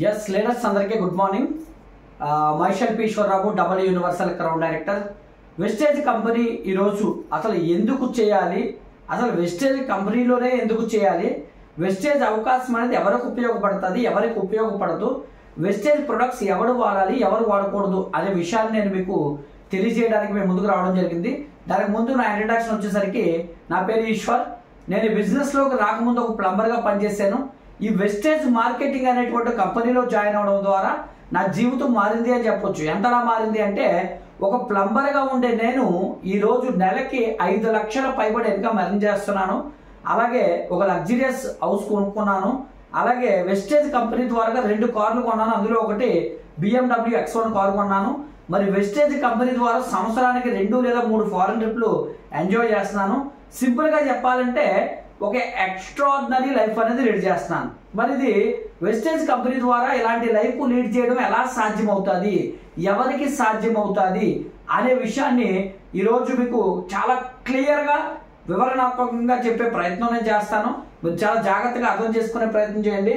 Yes, leaders అందరికీ good morning. మైషల్ Eswararao double universal crown director. Wastage company ఈరోజు అసలు ఎందుకు చేయాలి, అసలు వెస్టేజ్ కంపెనీలోనే ఎందుకు చేయాలి, వెస్టేజ్ అవకాశం అనేది ఎవరికి ఉపయోగపడుతుంది, ఎవరికి ఉపయోగపడదు, వెస్టేజ్ ప్రొడక్ట్స్ ఎవరు వాడాలి, ఎవరు వాడకూడదు అనే విషయాన్ని నేను మీకు తెలియజేయడానికి మేము ముందుకు రావడం జరిగింది. దానికి ముందు నా ఇంట్రడక్షన్ వచ్చేసరికి నా పేరు ఈశ్వర్. నేను బిజినెస్లోకి రాకముందు ఒక ప్లంబర్గా పనిచేశాను. ఈ వెస్టేజ్ మార్కెటింగ్ అనేటువంటి కంపెనీలో జాయిన్ అవడం ద్వారా నా జీవితం మారింది అని చెప్పొచ్చు. ఎంతలా మారింది అంటే, ఒక ప్లంబర్గా ఉండే నేను ఈరోజు నెలకి 5 లక్షల పైబడి ఇన్కమ్ ఎర్న్ చేస్తున్నాను. అలాగే ఒక లగ్జరియస్ హౌస్ కొనుక్కున్నాను. అలాగే వెస్టేజ్ కంపెనీ ద్వారా 2 కార్లు కొన్నాను. అందులో ఒకటి BMW X1 కారు కొన్నాను. మరి వెస్టేజ్ కంపెనీ ద్వారా సంవత్సరానికి 2 లేదా 3 ఫారెన్ ట్రిప్లు ఎంజాయ్ చేస్తున్నాను. సింపుల్గా చెప్పాలంటే ఒక ఎక్స్ట్రాడినరీ లైఫ్ అనేది లీడ్ చేస్తున్నాను. మరి ఇది వెస్టేజ్ కంపెనీ ద్వారా ఇలాంటి లైఫ్ లీడ్ చేయడం ఎలా సాధ్యమవుతుంది, ఎవరికి సాధ్యమవుతుంది అనే విషయాన్ని ఈరోజు మీకు చాలా క్లియర్గా వివరణాత్మకంగా చెప్పే ప్రయత్నం నేను చేస్తాను. మీరు చాలా జాగ్రత్తగా అర్థం చేసుకునే ప్రయత్నం చేయండి.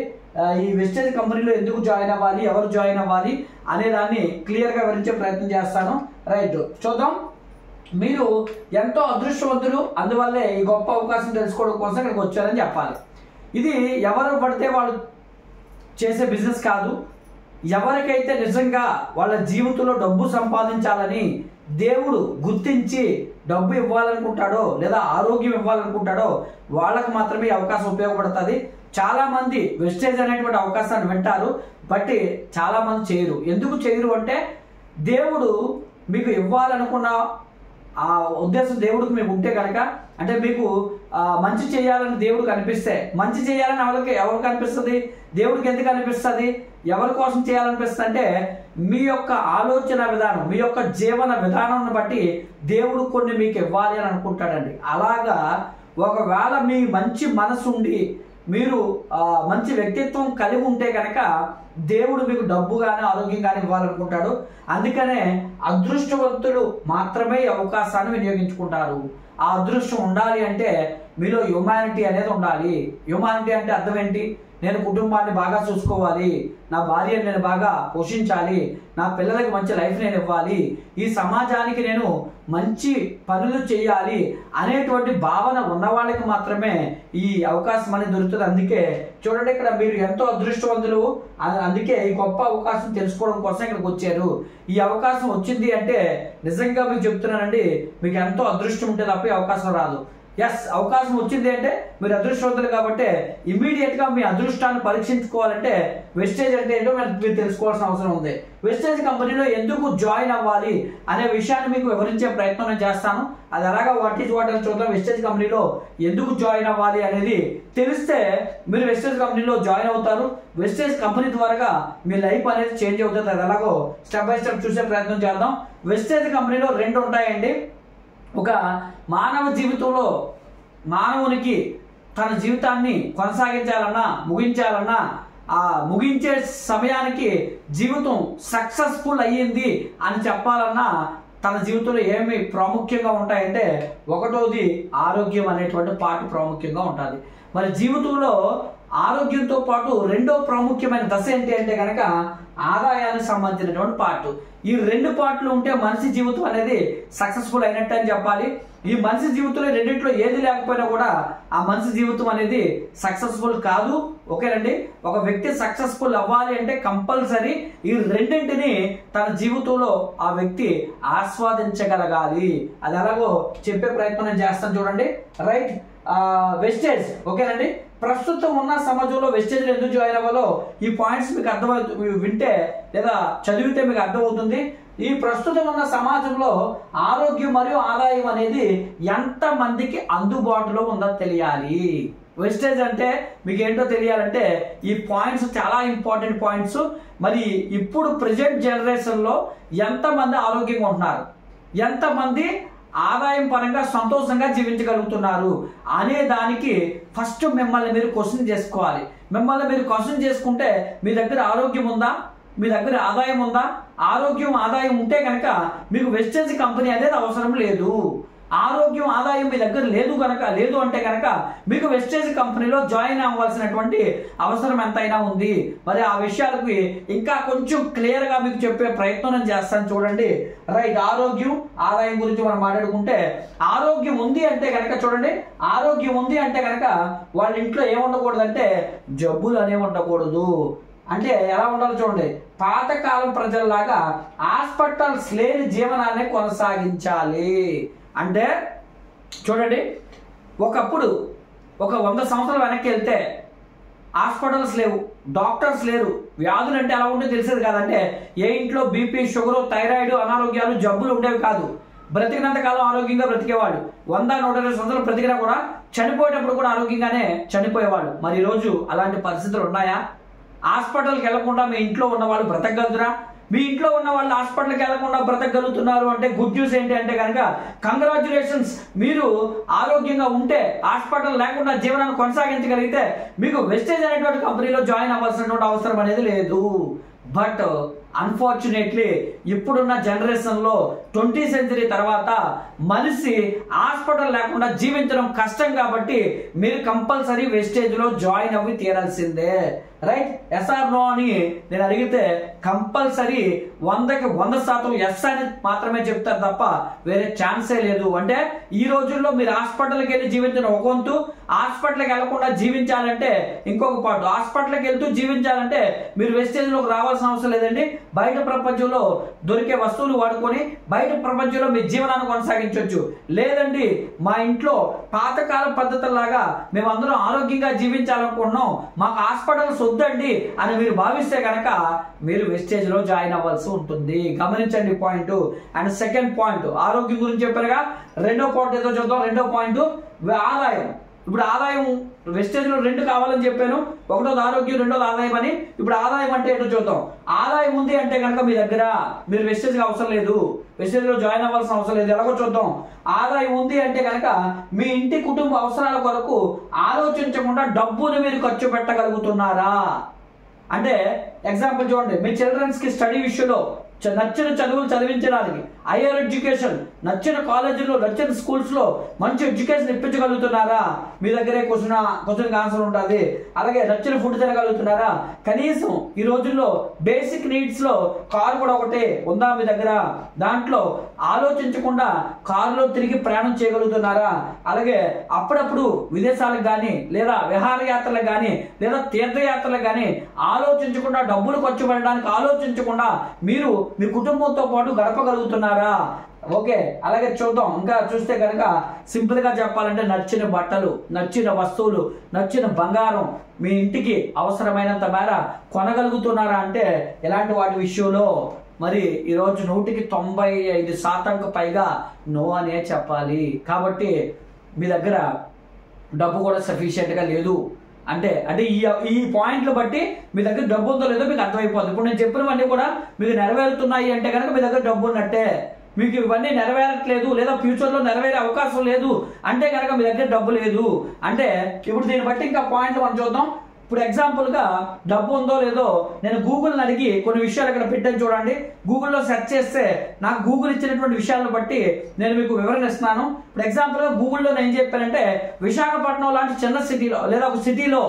ఈ వెస్టేజ్ కంపెనీలో ఎందుకు జాయిన్ అవ్వాలి, ఎవరు జాయిన్ అవ్వాలి అనే దాన్ని క్లియర్గా వివరించే ప్రయత్నం చేస్తాను. రైట్, చూద్దాం. మీరు ఎంతో అదృష్టవంతులు, అందువల్లే ఈ గొప్ప అవకాశం తెలుసుకోవడం కోసం ఇక్కడికి వచ్చారని చెప్పాలి. ఇది ఎవరు పడితే వాళ్ళు చేసే బిజినెస్ కాదు. ఎవరికైతే నిజంగా వాళ్ళ జీవితంలో డబ్బు సంపాదించాలని దేవుడు గుర్తించి డబ్బు ఇవ్వాలనుకుంటాడో లేదా ఆరోగ్యం ఇవ్వాలనుకుంటాడో వాళ్ళకు మాత్రమే ఈ అవకాశం ఉపయోగపడుతుంది. చాలా మంది వెస్టేజ్ అనేటువంటి అవకాశాన్ని వింటారు, బట్ చాలా మంది చేయరు. ఎందుకు చేయరు అంటే, దేవుడు మీకు ఇవ్వాలనుకున్న ఆ ఉద్దేశం దేవుడికి మీకు ఉంటే కనుక, అంటే మీకు మంచి చేయాలని దేవుడు కనిపిస్తే, మంచి చేయాలని ఎవరికి కనిపిస్తుంది, దేవుడికి ఎందుకు అనిపిస్తుంది, ఎవరి కోసం చేయాలనిపిస్తుంది అంటే, మీ యొక్క ఆలోచన విధానం, మీ యొక్క జీవన విధానాన్ని బట్టి దేవుడు కొన్ని మీకు ఇవ్వాలి అని అనుకుంటాడండి. అలాగా ఒకవేళ మీ మంచి మనసు ఉండి మీరు మంచి వ్యక్తిత్వం కలిగి ఉంటే కనుక దేవుడు మీకు డబ్బు కానీ ఆరోగ్యం కానీ ఇవ్వాలనుకుంటాడు. అందుకనే అదృష్టవంతులు మాత్రమే అవకాశాన్ని వినియోగించుకుంటారు. ఆ అదృష్టం ఉండాలి అంటే మీలో హ్యూమానిటీ అనేది ఉండాలి. హ్యూమానిటీ అంటే అర్థం ఏంటి? నేను కుటుంబాన్ని బాగా చూసుకోవాలి, నా భార్యను నేను బాగా పోషించాలి, నా పిల్లలకి మంచి లైఫ్ నేను ఇవ్వాలి, ఈ సమాజానికి నేను మంచి పనులు చేయాలి అనేటువంటి భావన ఉన్న వాళ్ళకి మాత్రమే ఈ అవకాశం అనేది దొరుకుతుంది. అందుకే చూడండి, ఇక్కడ మీరు ఎంతో అదృష్టవంతులు. అందుకే ఈ గొప్ప అవకాశం తెలుసుకోవడం కోసం ఇక్కడికి వచ్చారు. ఈ అవకాశం వచ్చింది అంటే నిజంగా మీకు చెప్తున్నానండి, మీకు ఎంతో అదృష్టం ఉంటే తప్ప అవకాశం రాదు. ఎస్, అవకాశం వచ్చింది అంటే మీరు అదృష్టవంతులు కాబట్టి ఇమ్మీడియట్గా మీ అదృష్టాన్ని పరీక్షించుకోవాలంటే వెస్టేజ్ అంటే ఏంటో మీరు తెలుసుకోవాల్సిన అవసరం ఉంది. వెస్టేజ్ కంపెనీలో ఎందుకు జాయిన్ అవ్వాలి అనే విషయాన్ని మీకు వివరించే ప్రయత్నం నేను చేస్తాను. అది ఎలాగా వాట్ ఈజ్ వాట్ అని చూద్దాం. వెస్టేజ్ కంపెనీలో ఎందుకు జాయిన్ అవ్వాలి అనేది తెలిస్తే మీరు వెస్టేజ్ కంపెనీలో జాయిన్ అవుతారు. వెస్టేజ్ కంపెనీ ద్వారా మీ లైఫ్ అనేది చేంజ్ అవుతుంది. అది ఎలాగో స్టెప్ బై స్టెప్ చూసే ప్రయత్నం చేద్దాం. వెస్టేజ్ కంపెనీలో 2 ఉంటాయండి. ఒక మానవ జీవితంలో మానవునికి తన జీవితాన్ని కొనసాగించాలన్నా, ముగించాలన్నా, ఆ ముగించే సమయానికి జీవితం సక్సెస్ఫుల్ అయ్యింది అని చెప్పాలన్నా తన జీవితంలో ఏమి ప్రాముఖ్యంగా ఉంటాయంటే, ఒకటోది ఆరోగ్యం అనేటువంటి పార్ట్ ప్రాముఖ్యంగా ఉంటుంది. మరి జీవితంలో ఆరోగ్యంతో పాటు రెండో ప్రాముఖ్యమైన దశ ఏంటి అంటే కనుక ఆదాయానికి సంబంధించినటువంటి పార్ట్. ఈ 2 పార్ట్లు ఉంటే మనిషి జీవితం అనేది సక్సెస్ఫుల్ అయినట్టు అని చెప్పాలి. ఈ మనిషి జీవితంలో రెండింటిలో ఏది లేకపోయినా కూడా ఆ మనిషి జీవితం అనేది సక్సెస్ఫుల్ కాదు. ఓకేనండి, ఒక వ్యక్తి సక్సెస్ఫుల్ అవ్వాలి అంటే కంపల్సరీ ఈ రెండింటిని తన జీవితంలో ఆ వ్యక్తి ఆస్వాదించగలగాలి. అది ఎలాగో చెప్పే ప్రయత్నం నేను చేస్తాను. చూడండి, రైట్. వెస్టేజ్, ఓకేనండి. ప్రస్తుతం ఉన్న సమాజంలో వెస్టేజ్లో ఎందుకు జాయిన్ అవ్వాలో ఈ పాయింట్స్ మీకు వింటే లేదా చదివితే మీకు అర్థమవుతుంది. ఈ ప్రస్తుతం ఉన్న సమాజంలో ఆరోగ్యం మరియు ఆదాయం అనేది ఎంత మందికి అందుబాటులో ఉందో తెలియాలి. వెస్టేజ్ అంటే మీకు ఏంటో తెలియాలంటే ఈ పాయింట్స్ చాలా ఇంపార్టెంట్ పాయింట్స్. మరి ఇప్పుడు ప్రజెంట్ జనరేషన్లో ఎంతమంది ఆరోగ్యంగా ఉంటున్నారు, ఎంతమంది ఆదాయం పరంగా సంతోషంగా జీవించగలుగుతున్నారు అనే దానికి ఫస్ట్ మిమ్మల్ని మీరు క్వశ్చన్ చేసుకోవాలి. మిమ్మల్ని మీరు క్వశ్చన్ చేసుకుంటే మీ దగ్గర ఆరోగ్యం ఉందా, మీ దగ్గర ఆదాయం ఉందా? ఆరోగ్యం ఆదాయం ఉంటే కనుక మీకు వెస్టేజ్ కంపెనీ అనేది అవసరం లేదు. ఆరోగ్యం ఆదాయం మీ దగ్గర లేదు అంటే కనుక మీకు వెస్టేజ్ కంపెనీలో జాయిన్ అవ్వాల్సినటువంటి అవసరం ఎంతైనా ఉంది. మరి ఆ విషయాలకు ఇంకా కొంచెం క్లియర్ గా మీకు చెప్పే ప్రయత్నం నేను చేస్తాను చూడండి. రైట్, ఆరోగ్యం ఆదాయం గురించి మనం మాట్లాడుకుంటే, ఆరోగ్యం ఉంది అంటే కనుక చూడండి, ఆరోగ్యం ఉంది అంటే కనుక వాళ్ళ ఇంట్లో ఏముండకూడదు అంటే జబ్బులు అనేవి ఉండకూడదు. అంటే ఎలా ఉండాలో చూడండి, పాతకాలం ప్రజల్లాగా హాస్పిటల్స్ లేని జీవనాన్ని కొనసాగించాలి. అంటే చూడండి, ఒకప్పుడు ఒక 100 సంవత్సరాలు వెనక్కి వెళ్తే హాస్పిటల్స్ లేవు, డాక్టర్స్ లేరు, వ్యాధులు అంటే ఎలా ఉంటే తెలిసేది కాదంటే ఏ ఇంట్లో బీపీ, షుగర్, థైరాయిడ్, అనారోగ్యాలు, జబ్బులు ఉండేవి కాదు. బ్రతికినంత కాలం ఆరోగ్యంగా బ్రతికేవాడు. 100-120 సంవత్సరాలు బ్రతికినా కూడా చనిపోయేటప్పుడు కూడా ఆరోగ్యంగానే చనిపోయేవాడు. మరి ఈరోజు అలాంటి పరిస్థితులు ఉన్నాయా? హాస్పిటల్కి వెళ్లకుండా మీ ఇంట్లో ఉన్న వాళ్ళు బ్రతకగలుగుతారా? మీ ఇంట్లో ఉన్న వాళ్ళు హాస్పిటల్కి వెళ్లకుండా బ్రతకగలుగుతున్నారు అంటే గుడ్ న్యూస్ ఏంటి అంటే కనుక కంగ్రాచ్యులేషన్స్. మీరు ఆరోగ్యంగా ఉంటే, హాస్పిటల్ లేకుండా జీవనాన్ని కొనసాగించగలిగితే మీకు వెస్టేజ్ అనేటువంటి కంపెనీలో జాయిన్ అవ్వాల్సినటువంటి అవసరం అనేది లేదు. బట్ అన్ఫార్చునేట్లీ ఇప్పుడున్న జనరేషన్ లో 20th సెంచరీ తర్వాత మనిషి హాస్పిటల్ లేకుండా జీవించడం కష్టం కాబట్టి మీరు కంపల్సరీ వెస్టేజ్ లో జాయిన్ అవ్వి తీరాల్సిందే. రైట్, ఎస్ఆర్ నో అని నేను అడిగితే కంపల్సరీ 100కి 100% ఎస్ అని మాత్రమే చెప్తారు తప్ప వేరే ఛాన్సే లేదు. అంటే ఈ రోజుల్లో మీరు హాస్పిటల్కి వెళ్ళి జీవించడం ఒక వంతు, హాస్పిటల్కి వెళ్లకుండా జీవించాలంటే ఇంకొక పాటు. హాస్పిటల్కి వెళ్తూ జీవించాలంటే మీరు వెస్టేజ్ లోకి రావాల్సిన అవసరం లేదండి. బయట ప్రపంచంలో దొరికే వస్తువులు వాడుకొని బయట ప్రపంచంలో మీ జీవనాన్ని కొనసాగించవచ్చు. లేదండి, మా ఇంట్లో పాతకాల పద్ధతుల్లాగా మేమందరం ఆరోగ్యంగా జీవించాలనుకుంటున్నాం, మాకు హాస్పిటల్స్ వద్దండి అని మీరు భావిస్తే కనుక మీరు వెస్టేజ్ లో జాయిన్ అవ్వాల్సి ఉంటుంది. గమనించండి పాయింట్. అండ్ సెకండ్ పాయింట్ ఆరోగ్యం గురించి చెప్పారుగా, రెండో పాయింట్ ఏదో చూద్దాం. రెండో పాయింట్ ఆదాయం. ఇప్పుడు ఆదాయం వెస్టేజ్ లో 2 కావాలని చెప్పాను, ఒకటోది ఆరోగ్యం, రెండోది ఆదాయం అని. ఇప్పుడు ఆదాయం అంటే ఏంటో చూద్దాం. ఆదాయం ఉంది అంటే కనుక మీ దగ్గర మీరు వెస్టేజ్ అవసరం లేదు, వెస్టేజ్ లో జాయిన్ అవ్వాల్సిన అవసరం లేదు. ఎలాగో చూద్దాం. ఆదాయం ఉంది అంటే కనుక మీ ఇంటి కుటుంబ అవసరాల కొరకు ఆలోచించకుండా డబ్బును మీరు ఖర్చు పెట్టగలుగుతున్నారా? అంటే ఎగ్జాంపుల్ చూడండి, మీ చిల్డ్రన్స్ కి స్టడీ విషయంలో నచ్చిన చదువులు చదివించడానికి, హైయర్ ఎడ్యుకేషన్, నచ్చిన కాలేజీలో, నచ్చిన స్కూల్స్ లో మంచి ఎడ్యుకేషన్ ఇప్పించగలుగుతున్నారా? మీ దగ్గరే క్వశ్చన్ ఆన్సర్ ఉంటుంది. అలాగే నచ్చిన ఫుడ్ తినగలుగుతున్నారా? కనీసం ఈ రోజుల్లో బేసిక్ నీడ్స్ లో కారు కూడా ఒకటే ఉందా మీ దగ్గర? దాంట్లో ఆలోచించకుండా కారులో తిరిగి ప్రయాణం చేయగలుగుతున్నారా? అలాగే అప్పుడప్పుడు విదేశాలకు కానీ లేదా విహారయాత్రలకు కానీ లేదా తీర్థయాత్రలకు కానీ ఆలోచించకుండా, డబ్బులు ఖర్చు పెట్టడానికి ఆలోచించకుండా మీరు మీ కుటుంబంతో పాటు గడపగలుగుతున్నారా? ఓకే, అలాగే చూద్దాం. ఇంకా చూస్తే కనుక సింపుల్ గా చెప్పాలంటే నచ్చిన బట్టలు, నచ్చిన వస్తువులు, నచ్చిన బంగారం మీ ఇంటికి అవసరమైనంత మేర కొనగలుగుతున్నారా అంటే ఇలాంటి వాటి విషయంలో మరి ఈరోజు 100కి 95% పైగా నో అనే చెప్పాలి. కాబట్టి మీ దగ్గర డబ్బు కూడా సఫిషియెంట్ గా లేదు అంటే ఈ పాయింట్లు బట్టి మీ దగ్గర డబ్బు ఉందో లేదో మీకు అర్థమైపోతుంది. ఇప్పుడు నేను చెప్పినవన్నీ కూడా మీకు నెరవేరుతున్నాయి అంటే కనుక మీ దగ్గర డబ్బు ఉన్నట్టే. మీకు ఇవన్నీ నెరవేరట్లేదు లేదా ఫ్యూచర్ లో నెరవేరే అవకాశం లేదు అంటే కనుక మీ దగ్గర డబ్బు లేదు అంటే. ఇప్పుడు దీన్ని బట్టి ఇంకా పాయింట్లు మనం చూద్దాం. ఇప్పుడు ఎగ్జాంపుల్ గా డబ్బు ఉందో లేదో నేను గూగుల్ని అడిగి కొన్ని విషయాలు ఇక్కడ పెట్టాను చూడండి. గూగుల్లో సెర్చ్ చేస్తే నాకు గూగుల్ ఇచ్చినటువంటి విషయాలను బట్టి నేను మీకు వివరణ ఇస్తున్నాను. ఇప్పుడు ఎగ్జాంపుల్ గా గూగుల్లో నేను ఏం చెప్పానంటే విశాఖపట్నం లాంటి చిన్న సిటీలో లేదా ఒక సిటీలో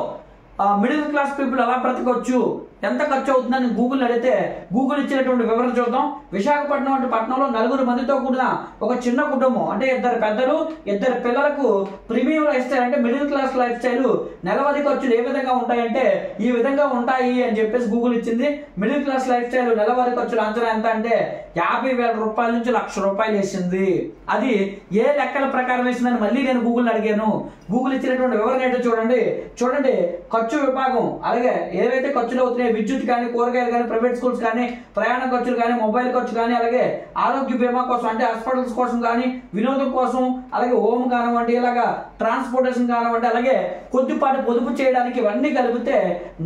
మిడిల్ క్లాస్ పీపుల్ ఎలా బ్రతకొచ్చు, ఎంత ఖర్చు అవుతుందని గూగుల్ అడిగితే గూగుల్ ఇచ్చినటువంటి వివరణ చూద్దాం. విశాఖపట్నం అంటే పట్టణంలో 4 మందితో కూడిన ఒక చిన్న కుటుంబం అంటే 2 పెద్దలు 2 పిల్లలకు ప్రీమియం లైఫ్ స్టైల్ అంటే మిడిల్ క్లాస్ లైఫ్ స్టైల్ నెలవారీ ఖర్చులు ఏ విధంగా ఉంటాయంటే ఈ విధంగా ఉంటాయి అని చెప్పేసి గూగుల్ ఇచ్చింది. మిడిల్ క్లాస్ లైఫ్ స్టైల్ నెలవారీ ఖర్చులు అంచనా ఎంత అంటే 50,000 రూపాయల నుంచి 1,00,000 రూపాయలు వేసింది. అది ఏ లెక్కల ప్రకారం వేసిందని మళ్ళీ నేను గూగుల్ అడిగాను. గూగుల్ ఇచ్చినటువంటి వివరణ ఏంటో చూడండి. ఖర్చు విభాగం అలాగే ఏవైతే ఖర్చులు అవుతున్నాయి విద్యుత్ కానీ, కూరగాయలు కానీ, ప్రైవేట్ స్కూల్స్ కానీ, ప్రయాణ ఖర్చులు కానీ, మొబైల్ ఖర్చు కానీ, అలాగే ఆరోగ్య బీమా కోసం అంటే హాస్పిటల్స్ కోసం కానీ, వినోదం కోసం, అలాగే హోమ్ కానివ్వండి, ఇలాగా ట్రాన్స్పోర్టేషన్ కానివ్వండి, అలాగే కొద్దిపాటి పొదుపు చేయడానికి ఇవన్నీ కలిపితే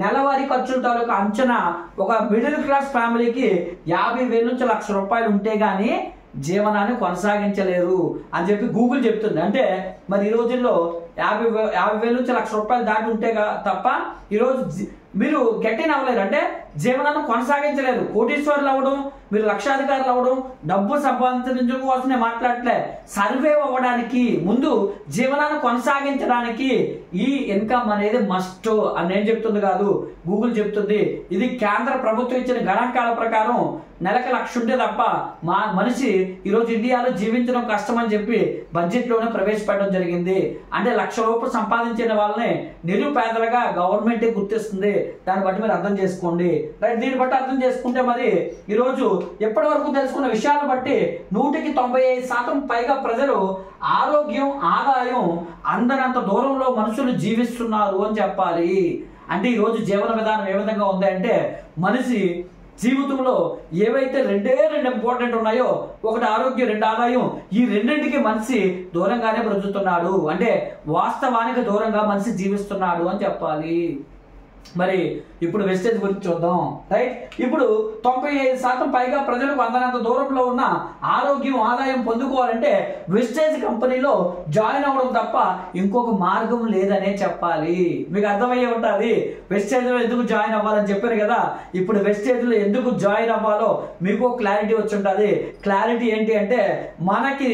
నెలవారీ ఖర్చుల తాలూకా అంచనా ఒక మిడిల్ క్లాస్ ఫ్యామిలీకి 50,000 నుంచి 1,00,000 రూపాయలు ఉంటే గానీ జీవనాన్ని కొనసాగించలేరు అని చెప్పి గూగుల్ చెప్తుంది. అంటే మరి ఈ రోజుల్లో 50,000 నుంచి 1,00,000 రూపాయలు దాటి ఉంటే తప్ప ఈరోజు మీరు గెట్ ఇన్ అవ్వలేరు. అంటే జీవనాన్ని కొనసాగించలేరు. కోటీశ్వరులు అవ్వడం, మీరు లక్షాధికారులు అవ్వడం, డబ్బు సంపాదించడం కోసం నేను మాట్లాడలే. సర్వైవ్ అవ్వడానికి, ముందు జీవనాన్ని కొనసాగించడానికి ఈ ఇన్కమ్ అనేది మస్ట్ అని నేను చెప్తుంది కాదు, గూగుల్ చెప్తుంది. ఇది కేంద్ర ప్రభుత్వం ఇచ్చిన గణాంకాల ప్రకారం నెలకు 1,00,000 ఉంటే తప్ప మనిషి ఈరోజు ఇండియాలో జీవించడం కష్టం అని చెప్పి బడ్జెట్లోనే ప్రవేశపెట్టడం జరిగింది. అంటే 1,00,000 రూపాయలు సంపాదించిన వాళ్ళని నిరుపేదలుగా గవర్నమెంటే గుర్తిస్తుంది. దాన్ని బట్టి మీరు అర్థం చేసుకోండి. రైట్, దీన్ని బట్టి అర్థం చేసుకుంటే మరి ఈరోజు ఎప్పటి వరకు తెలుసుకున్న విషయాలను బట్టి 195% పైగా ప్రజలు ఆరోగ్యం, ఆదాయం అందనంత దూరంలో మనుషులు జీవిస్తున్నారు అని చెప్పాలి. అంటే ఈరోజు జీవన విధానం ఏ విధంగా ఉంది అంటే, మనిషి జీవితంలో ఏవైతే రెండే ఇంపార్టెంట్ ఉన్నాయో, ఒకటి ఆరోగ్యం, 2 ఆదాయం, ఈ రెండింటికి మనిషి దూరంగానే బ్రతుకుతున్నాడు. అంటే వాస్తవానికి దూరంగా మనిషి జీవిస్తున్నాడు అని చెప్పాలి. మరి ఇప్పుడు వెస్టేజ్ గురించి చూద్దాం. రైట్, ఇప్పుడు 95% పైగా ప్రజలకు అందనంత దూరంలో ఉన్న ఆరోగ్యం, ఆదాయం పొందుకోవాలంటే వెస్టేజ్ కంపెనీలో జాయిన్ అవ్వడం తప్ప ఇంకొక మార్గం లేదనే చెప్పాలి. మీకు అర్థమయ్యే ఉంటుంది వెస్టేజ్లో ఎందుకు జాయిన్ అవ్వాలని చెప్పారు కదా. ఇప్పుడు వెస్టేజ్లో ఎందుకు జాయిన్ అవ్వాలో మీకు క్లారిటీ వచ్చి ఉంటుంది. క్లారిటీ ఏంటి అంటే, మనకి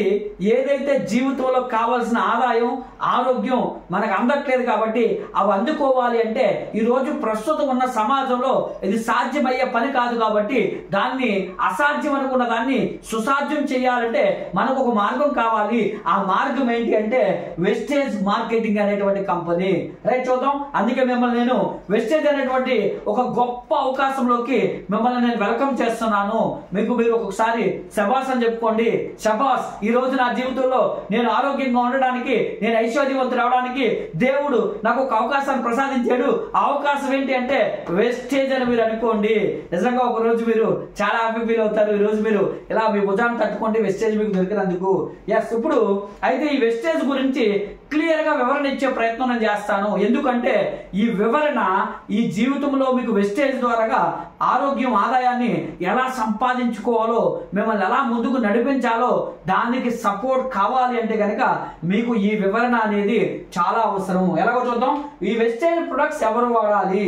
ఏదైతే జీవితంలో కావాల్సిన ఆదాయం, ఆరోగ్యం మనకు అందట్లేదు కాబట్టి అవి అందుకోవాలి అంటే ఈరోజు ప్రస్తుతం ఉన్న సమాజంలో ఇది సాధ్యమయ్యే పని కాదు. కాబట్టి దాన్ని అసాధ్యం అనుకున్న దాన్ని సుసాధ్యం చేయాలంటే మనకు ఒక మార్గం కావాలి. ఆ మార్గం ఏంటి అంటే వెస్టేజ్ మార్కెటింగ్ అనేటువంటి కంపెనీ. రైట్, చూద్దాం. అందుకే మిమ్మల్ని నేను వెస్టేజ్ అనేటువంటి ఒక గొప్ప అవకాశంలోకి మిమ్మల్ని నేను వెల్కమ్ చేస్తున్నాను. మీరు ఒకసారి శబాస్ అని చెప్పుకోండి. శబాస్, ఈ రోజు నా జీవితంలో నేను ఆరోగ్యంగా ఉండడానికి, నేను ఐశ్వర్యవంతుడు అవడానికి దేవుడు నాకు ఒక అవకాశాన్ని ప్రసాదించాడు. ఆ అవకాశం ఏంటి అంటే వెస్టేజ్ అని మీరు అనుకోండి. నిజంగా ఒక రోజు మీరు చాలా హ్యాపీ ఫీల్ అవుతారు. ఈ రోజు మీరు ఇలా మీ భుజాన్ని తట్టుకోండి వెస్టేజ్ మీకు దొరికినందుకు. ఎస్, ఇప్పుడు అయితే ఈ వెస్టేజ్ గురించి క్లియర్ గా వివరణ ఇచ్చే ప్రయత్నం నేను చేస్తాను. ఎందుకంటే ఈ వివరణ ఈ జీవితంలో మీకు వెస్టేజ్ ద్వారా ఆరోగ్యం, ఆదాయాన్ని ఎలా సంపాదించుకోవాలో, మిమ్మల్ని ఎలా ముందుకు నడిపించాలో దానికి సపోర్ట్ కావాలి అంటే కనుక మీకు ఈ వివరణ అనేది చాలా అవసరం. ఎలాగో చూద్దాం. ఈ వెస్టేజ్ ప్రొడక్ట్స్ ఎవరు వాడాలి?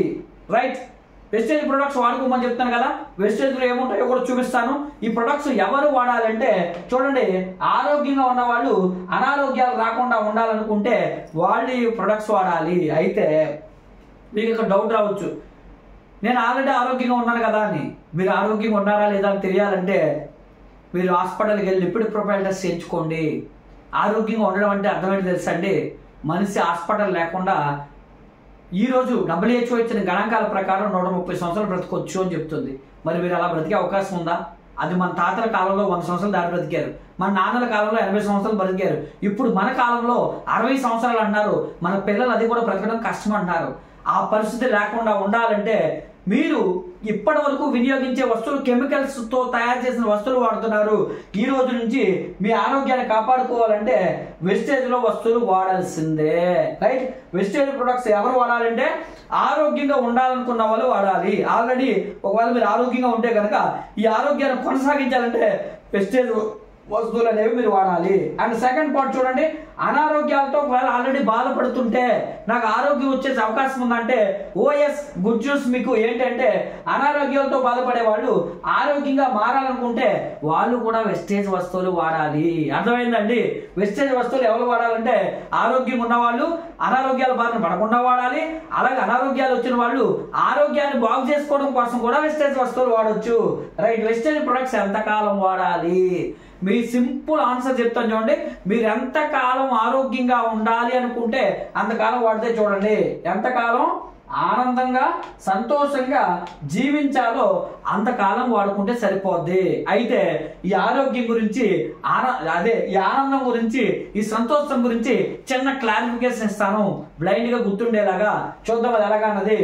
రైట్, వెస్టేజ్ ప్రొడక్ట్స్ వాడుకోమని చెప్తాను కదా. వెస్టేజ్ లో ఏముంటాయో కూడా చూపిస్తాను. ఈ ప్రొడక్ట్స్ ఎవరు వాడాలంటే చూడండి, ఆరోగ్యంగా ఉన్న వాళ్ళు, అనారోగ్యాలు రాకుండా ఉండాలనుకుంటే వాళ్ళు ఈ ప్రొడక్ట్స్ వాడాలి. అయితే మీకు ఇక్కడ డౌట్ రావచ్చు, నేను ఆల్రెడీ ఆరోగ్యంగా ఉన్నాను కదా అని. మీరు ఆరోగ్యంగా ఉన్నారా లేదా అని తెలియాలంటే మీరు హాస్పిటల్కి వెళ్ళి లిపిడ్ ప్రొఫైల్ టెస్ట్ చేయించుకోండి. ఆరోగ్యంగా ఉండడం అంటే అర్థమేంటి తెలుసా అండి? మనిషి హాస్పిటల్ లేకుండా ఈరోజు WHO ఇచ్చిన గణాంకాల ప్రకారం 130 సంవత్సరాలు బ్రతకొచ్చు అని చెప్తుంది. మరి మీరు అలా బ్రతికే అవకాశం ఉందా? అది మన తాతల కాలంలో 100 సంవత్సరాలు దాటి బ్రతికారు. మన నాన్నల కాలంలో 80 సంవత్సరాలు బ్రతికారు. ఇప్పుడు మన కాలంలో 60 సంవత్సరాలు అన్నారు. మన పిల్లలు అది కూడా బ్రతకడం కష్టం అంటున్నారు. ఆ పరిస్థితి లేకుండా ఉండాలంటే మీరు ఇప్పటి వరకు వినియోగించే వస్తువులు కెమికల్స్ తో తయారు చేసిన వస్తువులు వాడుతున్నారు. ఈ రోజు నుంచి మీ ఆరోగ్యాన్ని కాపాడుకోవాలంటే వెస్టేజ్ లో వస్తువులు వాడాల్సిందే. రైట్, వెస్టేజ్ ప్రొడక్ట్స్ ఎవరు వాడాలంటే ఆరోగ్యంగా ఉండాలనుకున్న వాళ్ళు వాడాలి. ఆల్రెడీ ఒకవేళ మీరు ఆరోగ్యంగా ఉంటే కనుక ఈ ఆరోగ్యాన్ని కొనసాగించాలంటే వెస్టేజ్ వస్తువులు అనేవి మీరు వాడాలి. అండ్ సెకండ్ పార్ట్ చూడండి, అనారోగ్యాలతో ఒకవేళ ఆల్రెడీ బాధపడుతుంటే నాకు ఆరోగ్యం వచ్చే అవకాశం ఉందంటే ఓఎస్ గుడ్ న్యూస్. మీకు ఏంటంటే అనారోగ్యాలతో బాధపడే వాళ్ళు ఆరోగ్యంగా మారాలనుకుంటే వాళ్ళు కూడా వెస్టేజ్ వస్తువులు వాడాలి. అర్థమైందండి? వెస్టేజ్ వస్తువులు ఎవరు వాడాలంటే ఆరోగ్యంగా ఉన్న వాళ్ళు, అనారోగ్యాల బారిన పడకుండా వాడాలి. అలాగే అనారోగ్యాలు వచ్చిన వాళ్ళు ఆరోగ్యాన్ని బాగు చేసుకోవడం కోసం కూడా వెస్టేజ్ వస్తువులు వాడొచ్చు. రైట్, వెస్టేజ్ ప్రొడక్ట్స్ ఎంతకాలం వాడాలి? మీ సింపుల్ ఆన్సర్ చెప్తాను చూడండి. మీరు ఎంతకాలం ఆరోగ్యంగా ఉండాలి అనుకుంటే అంతకాలం వాడితే చూడండి, ఎంతకాలం ఆనందంగా సంతోషంగా జీవించాలో అంతకాలం వాడుకుంటే సరిపోద్ది. అయితే ఈ ఆరోగ్యం గురించి ఈ ఆనందం గురించి, ఈ సంతోషం గురించి చిన్న క్లారిఫికేషన్ ఇస్తాను, బ్లైండ్ గా గుర్తుండేలాగా. చూద్దాం అది ఎలాగా అన్నది.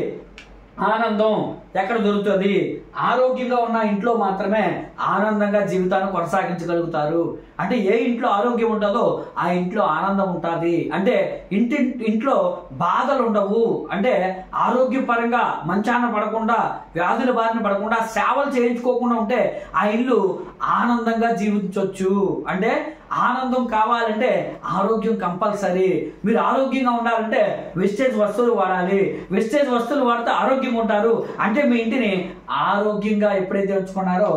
ఆనందం ఎక్కడ దొరుకుతుంది? ఆరోగ్యంగా ఉన్న ఇంట్లో మాత్రమే ఆనందంగా జీవితాన్ని కొనసాగించగలుగుతారు. అంటే ఏ ఇంట్లో ఆరోగ్యం ఉంటుందో ఆ ఇంట్లో ఆనందం ఉంటుంది. అంటే ఇంట్లో బాధలు ఉండవు. అంటే ఆరోగ్యపరంగా మంచాన పడకుండా, వ్యాధుల బారిన పడకుండా, సేవలు చేయించుకోకుండా ఉంటే ఆ ఇల్లు ఆనందంగా జీవించవచ్చు. అంటే ఆనందం కావాలంటే ఆరోగ్యం కంపల్సరీ. మీరు ఆరోగ్యంగా ఉండాలంటే వెస్టేజ్ వస్తువులు వాడాలి. వెస్టేజ్ వస్తువులు వాడితే ఆరోగ్యంగా ఉంటారు. అంటే మీ ఇంటిని ఆరోగ్యంగా ఎప్పుడైతే ఉంచుకున్నారో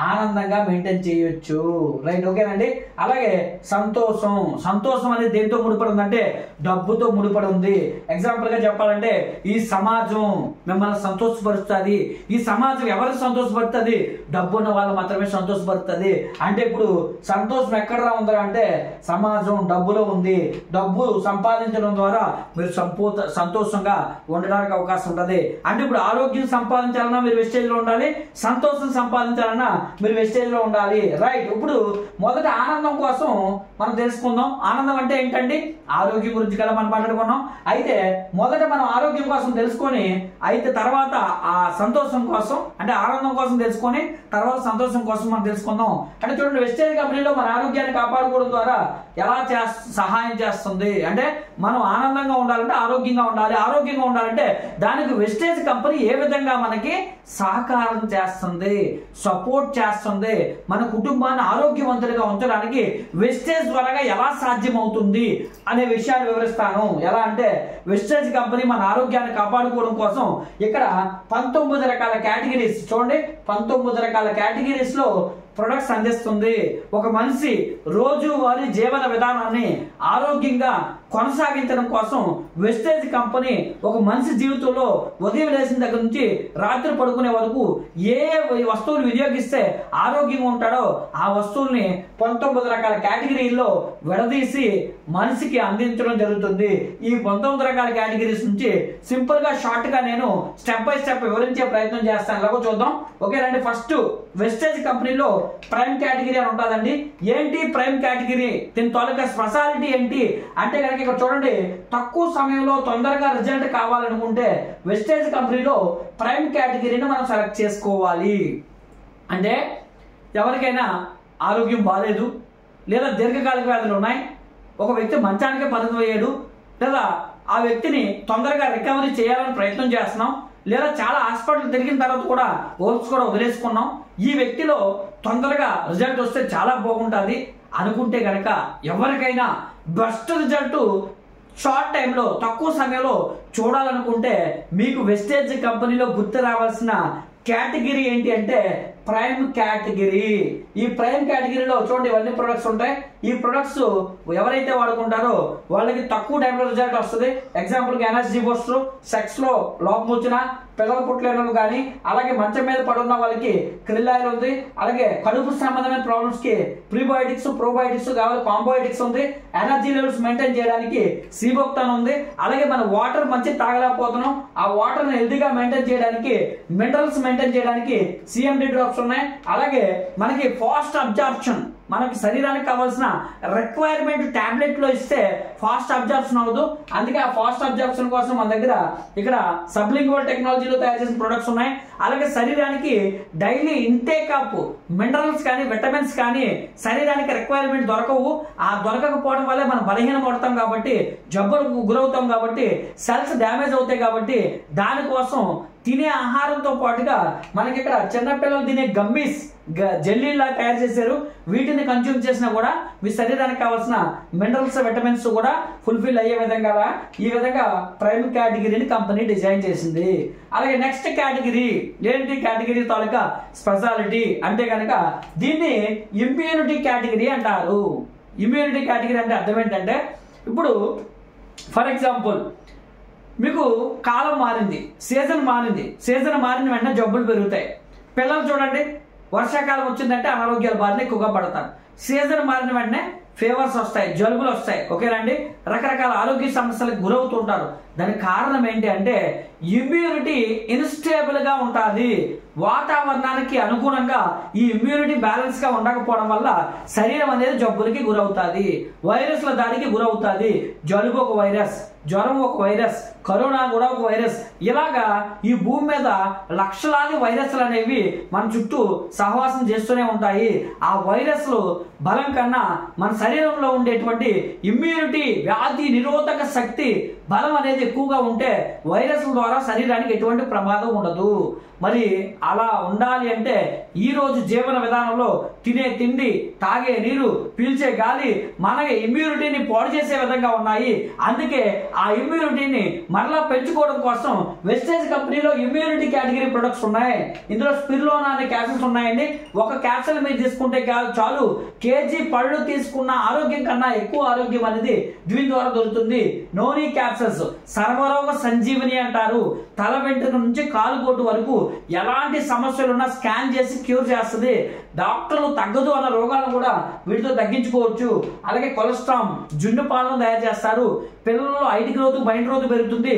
ఆనందంగా మెయింటైన్ చేయొచ్చు. రైట్, ఓకేనండి. అలాగే సంతోషం, సంతోషం అనేది దేంతో ముడిపడి ఉందంటే డబ్బుతో ముడిపడి ఉంది. ఎగ్జాంపుల్ గా చెప్పాలంటే ఈ సమాజం మిమ్మల్ని సంతోషపరుస్తుంది. ఈ సమాజం ఎవరికి సంతోషపడుతుంది? డబ్బు ఉన్న వాళ్ళు మాత్రమే సంతోషపడుతుంది. అంటే ఇప్పుడు సంతోషం ఎక్కడ ఉంది అంటే సమాజం డబ్బులో ఉంది. డబ్బు సంపాదించడం ద్వారా మీరు సంతోషంగా ఉండడానికి అవకాశం ఉంటుంది. అంటే ఇప్పుడు ఆరోగ్యం సంపాదించాలన్నా మీరు వెస్టేజ్ లో ఉండాలి, సంతోషం సంపాదించాలన్నా మీరు వెస్టేజ్ లో ఉండాలి. రైట్, ఇప్పుడు మొదట ఆనందం కోసం మనం తెలుసుకుందాం. ఆనందం అంటే ఏంటండి? ఆరోగ్యం గురించి కదా మనం మాట్లాడుకున్నాం. అయితే మొదట మనం ఆరోగ్యం కోసం తెలుసుకొని అయితే తర్వాత ఆ సంతోషం కోసం అంటే ఆనందం కోసం తెలుసుకొని తర్వాత సంతోషం కోసం మనం తెలుసుకుందాం. అంటే చూడండి, వెస్టేజ్ కంపెనీలో మన ఆరోగ్యాన్ని కాపాడుకోవడం ద్వారా ఎలా సహాయం చేస్తుంది అంటే మనం ఆనందంగా ఉండాలంటే ఆరోగ్యంగా ఉండాలి, ఆరోగ్యంగా ఉండాలంటే దానికి వెస్టేజ్ కంపెనీ ఏ విధంగా మనకి సహకారం చేస్తుంది, సపోర్ట్ చేస్తుంది. మన కుటుంబాన్ని ఆరోగ్యవంతులుగా ఉంచడానికి వెస్టేజ్ ద్వారా ఎలా సాధ్యం అవుతుంది అనే విషయాన్ని వివరిస్తాను. ఎలా అంటే వెస్టేజ్ కంపెనీ మన ఆరోగ్యాన్ని కాపాడుకోవడం కోసం ఇక్కడ 19 రకాల కేటగిరీస్, చూడండి 19 రకాల కేటగిరీస్ లో ప్రొడక్ట్స్ అందిస్తుంది. ఒక మనిషి రోజువారీ జీవన విధానాన్ని ఆరోగ్యంగా కొనసాగించడం కోసం వెస్టేజ్ కంపెనీ ఒక మనిషి జీవితంలో ఉదయం లేచిన దగ్గర నుంచి రాత్రి పడుకునే వరకు ఏ వస్తువులు వినియోగిస్తే ఆరోగ్యంగా ఉంటాడో ఆ వస్తువుల్ని 19 రకాల కేటగిరీల్లో విడదీసి మనిషికి అందించడం జరుగుతుంది. ఈ 19 రకాల కేటగిరీస్ నుంచి సింపుల్ గా షార్ట్ గా నేను స్టెప్ బై స్టెప్ వివరించే ప్రయత్నం చేస్తాను. ఎలాగో చూద్దాం. ఓకేనండి. ఫస్ట్ వెస్టేజ్ కంపెనీలో ప్రైమ్ కేటగిరీ అని ఉంటుందండి. ఏంటి ప్రైమ్ కేటగిరీ? దీని తాలూకా స్పెషాలిటీ ఏంటి అంటే కనుక ఇక్కడ చూడండి, తక్కువ సమయంలో తొందరగా రిజల్ట్ కావాలనుకుంటే వెస్టేజ్ కంపెనీలో ప్రైమ్ కేటగిరీని మనం సెలెక్ట్ చేసుకోవాలి. అంటే ఎవరికైనా ఆరోగ్యం బాగాలేదు, లేదా దీర్ఘకాలిక వ్యాధులు ఉన్నాయి, ఒక వ్యక్తి మంచానికే పరిమితమయ్యాడు, లేదా ఆ వ్యక్తిని తొందరగా రికవరీ చేయాలని ప్రయత్నం చేస్తున్నాం, లేదా చాలా హాస్పిటల్ తిరిగిన తర్వాత కూడా ఓప్స్ కూడా వదిలేసుకున్నాం, ఈ వ్యక్తిలో తొందరగా రిజల్ట్ వస్తే చాలా బాగుంటుంది అనుకుంటే గనక ఎవరికైనా బెస్ట్ రిజల్ట్ షార్ట్ టైంలో తక్కువ సమయంలో చూడాలనుకుంటే మీకు వెస్టేజ్ కంపెనీలో గుర్తు రావాల్సిన కేటగిరీ ఏంటి అంటే ప్రైమ్ కేటగిరీ. ఈ ప్రైమ్ కేటగిరీలో చూడండి ఇవన్నీ ప్రొడక్ట్స్ ఉంటాయి. ఈ ప్రొడక్ట్స్ ఎవరైతే వాడుకుంటారో వాళ్ళకి తక్కువ టైంలో రిజల్ట్ వస్తుంది. ఎగ్జాంపుల్ కి ఎనర్జీ బూస్టర్, సెక్స్ లో లోపం వచ్చిన పిల్లలు పుట్టలేని కానీ, అలాగే మంచం మీద పడున్న వాళ్ళకి క్రిల్ ఆయిల్ ఉంది, అలాగే కడుపు సంబంధమైన ప్రాబ్లమ్స్ కి ప్రీబయోటిక్స్, ప్రోబయోటిక్స్ కావాలి, కాంబోయోటిక్స్ ఉంది, ఎనర్జీ లెవెల్స్ మెయింటైన్ చేయడానికి సీబోక్తాన్ ఉంది, అలాగే మన వాటర్ మంచి తాగలేకపోతున్నాం ఆ వాటర్ ని హెల్తీగా మెయింటైన్ చేయడానికి మినరల్స్ మెయింటైన్ చేయడానికి సిఎండి డ్రాప్స్ ఉన్నాయి. అలాగే మనకి ఫాస్ట్ అబ్జార్ప్షన్, మనకి శరీరానికి కావాల్సిన రిక్వైర్మెంట్ టాబ్లెట్ లో ఇస్తే ఫాస్ట్ అబ్జార్ప్షన్ అవ్వదు. అందుకే ఆ ఫాస్ట్ అబ్జార్ప్షన్ కోసం మన దగ్గర ఇక్కడ సబ్లింగ్వల్ టెక్నాలజీలో తయారు చేసిన ప్రొడక్ట్స్ ఉన్నాయి. అలాగే శరీరానికి డైలీ ఇంటేక్ ఆఫ్ మినరల్స్ కానీ విటమిన్స్ కానీ శరీరానికి రిక్వైర్మెంట్ దొరకవు. ఆ దొరకకపోవడం వల్లే మనం బలహీనం పడతాం కాబట్టి, జబ్బులకు గురవుతాం కాబట్టి, సెల్స్ డ్యామేజ్ అవుతాయి కాబట్టి దానికోసం తినే ఆహారంతో పాటుగా మనకి ఇక్కడ చిన్నపిల్లలు తినే గమ్మీస్ జెల్లీలా తయారు చేశారు. వీటిని కన్జ్యూమ్ చేసినా కూడా మీ శరీరానికి కావాల్సిన మినరల్స్ విటమిన్స్ కూడా ఫుల్ఫిల్ అయ్యే విధంగా ఈ విధంగా ప్రైమ్ కేటగిరీని కంపెనీ డిజైన్ చేసింది. అలాగే నెక్స్ట్ కేటగిరీ ఏంటి? కేటగిరీ తాలూకా స్పెషాలిటీ అంటే కనుక దీన్ని ఇమ్యూనిటీ కేటగిరీ అంటారు. ఇమ్యూనిటీ కేటగిరీ అంటే అర్థం ఏంటంటే ఇప్పుడు ఫర్ ఎగ్జాంపుల్ మీకు కాలం మారింది, సీజన్ మారింది, సీజన్ మారిన వెంటనే జబ్బులు పెరుగుతాయి. పిల్లలు చూడండి, వర్షాకాలం వచ్చిందంటే అనారోగ్యాల బారిన ఎక్కువగా పడతారు. సీజన్ మారిన వెంటనే ఫీవర్స్ వస్తాయి, జలుబులు వస్తాయి. ఓకేనండి, రకరకాల ఆరోగ్య సమస్యలకు గురవుతుంటారు. దానికి కారణం ఏంటి అంటే ఇమ్యూనిటీ ఇన్స్టేబుల్ గా ఉంటుంది. వాతావరణానికి అనుగుణంగా ఈ ఇమ్యూనిటీ బ్యాలెన్స్ గా ఉండకపోవడం వల్ల శరీరం అనేది జబ్బులకి గురవుతుంది, వైరస్ల దాడికి గురవుతుంది. జలుబు ఒక వైరస్, జ్వరం ఒక వైరస్, కరోనా కూడా ఒక వైరస్. ఇలాగా ఈ భూమి మీద లక్షలాది వైరస్లు అనేవి మన చుట్టూ సహవాసం చేస్తూనే ఉంటాయి. ఆ వైరస్లు బలం కన్నా మన శరీరంలో ఉండేటువంటి ఇమ్యూనిటీ, వ్యాధి నిరోధక శక్తి బలం అనేది ఎక్కువగా ఉంటే వైరస్ల ద్వారా శరీరానికి ఎటువంటి ప్రమాదం ఉండదు. మరి అలా ఉండాలి అంటే ఈ రోజు జీవన విధానంలో తినే తిండి, తాగే నీరు, పీల్చే గాలి మన ఇమ్యూనిటీని పాడు చేసే విధంగా ఉన్నాయి. అందుకే ఆ ఇమ్యూనిటీని మరలా పెంచుకోవడం కోసం వెస్టేజ్ కంపెనీలో ఇమ్యూనిటీ కేటగిరీ ప్రొడక్ట్స్ ఉన్నాయి. ఇందులో స్పిరులినా అనే క్యాప్సూల్స్ ఉన్నాయండి. ఒక క్యాప్సూల్ మీరు తీసుకుంటే చాలు, కేజీ పళ్ళు తీసుకున్న ఆరోగ్యం కన్నా ఎక్కువ ఆరోగ్యం అనేది దీని ద్వారా దొరుకుతుంది. నోని క్యాప్సూల్స్ సర్వరోగ సంజీవని అంటారు. తల వెంట్రుక నుంచి కాలుగోటు వరకు ఎలాంటి సమస్యలు ఉన్నా స్కాన్ చేసి క్యూర్ చేస్తుంది. డాక్టర్లు తగ్గదు అన్న రోగాలను కూడా వీటితో తగ్గించుకోవచ్చు. అలాగే కొలెస్ట్రాల్ జున్ను పాలను తయారు చేస్తారు. పిల్లల్లో ఐటి గ్రోత్, మైండ్ గ్రోత్ పెరుగుతుంది.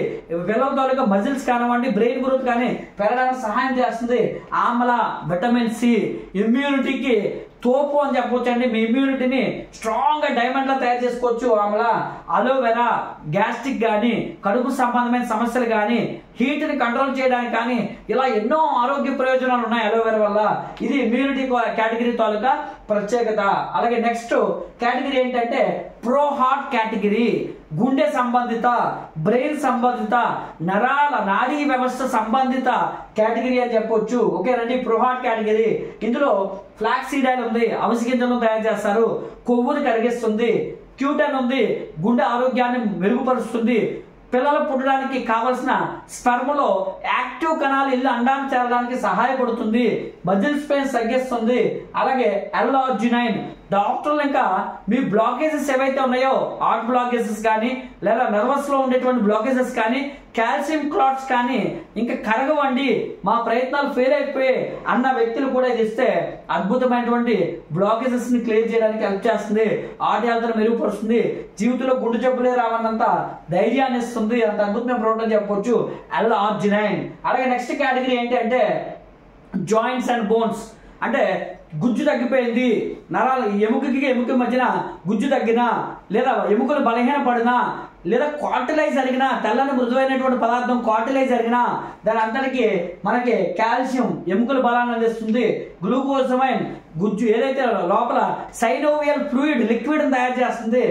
పిల్లల తాలూకా మజిల్స్ కానివ్వండి, బ్రెయిన్ గ్రోత్ కానీ పెరగడానికి సహాయం చేస్తుంది. ఆమ్ల, విటమిన్ సి ఇమ్యూనిటీకి తోపు అని చెప్పవచ్చు అండి. మీ ఇమ్యూనిటీని స్ట్రాంగ్ గా డైమండ్ లా తయారు చేసుకోవచ్చు. ఆమ్ల, అలోవెరా గ్యాస్ట్రిక్ కానీ, కడుపు సంబంధమైన సమస్యలు కానీ, హీట్ ని కంట్రోల్ చేయడానికి కానీ, ఇలా ఎన్నో ఆరోగ్య ప్రయోజనాలు ఉన్నాయి అలోవెరా వల్ల. ఇది ఇమ్యూనిటీ కేటగిరీ తాలూకా ప్రత్యేకత. అలాగే నెక్స్ట్ కేటగిరీ ఏంటంటే ప్రో హార్ట్ కేటగిరీ. గుండె సంబంధిత, బ్రెయిన్ సంబంధిత, నరాల నాడీ వ్యవస్థ సంబంధిత కేటగిరీ అని చెప్పొచ్చు. ఓకేనండి, ప్రో హార్ట్ కేటగిరీ. ఇందులో ఫ్లాక్స్ సీడ్ ఆయిల్ ఉంది, అవిసె గింజలను తయారు చేస్తారు. కొవ్వుని కరిగిస్తుంది. క్యూటన్ ఉంది, గుండె ఆరోగ్యాన్ని మెరుగుపరుస్తుంది. పిల్లలు పుట్టడానికి కావలసిన స్పెర్మ్లో యాక్టివ్ కణాలు ఇల్లు అండాన్ని చేరడానికి సహాయపడుతుంది. మజిల్స్ పెయిన్స్ తగ్గిస్తుంది. అలాగే ఎల్ఆర్జినైన్ డాక్టర్లు ఇంకా మీ బ్లాకేజెస్ ఏవైతే ఉన్నాయో, హార్ట్ బ్లాకేజెస్ కానీ, లేదా నర్వస్ లో ఉండేటువంటి బ్లాకేజెస్ కానీ, కాల్షియం క్లాట్స్ కానీ ఇంకా కరగవండి, మా ప్రయత్నాలు ఫెయిల్ అయిపోయి అన్న వ్యక్తులు కూడా ఇది ఇస్తే అద్భుతమైనటువంటి బ్లాకేజెస్ ని క్లియర్ చేయడానికి హెల్ప్ చేస్తుంది. హార్ట్ హెల్త్ మెరుగుపరుస్తుంది. జీవితంలో గుండె జబ్బులే రావన్నంత ధైర్యాన్ని ఇస్తుంది. అంత అద్భుతమైన ప్రోడక్ట్ అని చెప్పొచ్చు ఎల్ఆర్జినైన్. అలాగే నెక్స్ట్ కేటగిరీ ఏంటి అంటే జాయింట్స్ అండ్ బోన్స్. అంటే గుజ్జు తగ్గిపోయింది, నరాలు ఎముక మధ్యన గుజ్జు తగ్గినా, లేదా ఎముకలు బలహీన పడినా, లేదా కార్టిలైజ్ జరిగినా, తెల్లని మృదువైనటువంటి పదార్థం కార్టిలైజ్ జరిగినా దాని అంతటికి మనకి కాల్షియం ఎముకల బలాన్ని అందిస్తుంది. గ్లూకోజమైన్ గుజ్జు ఏదైతే లోపల సైనోవియల్ ఫ్లూయిడ్ లిక్విడ్ తయారు చేస్తుంది.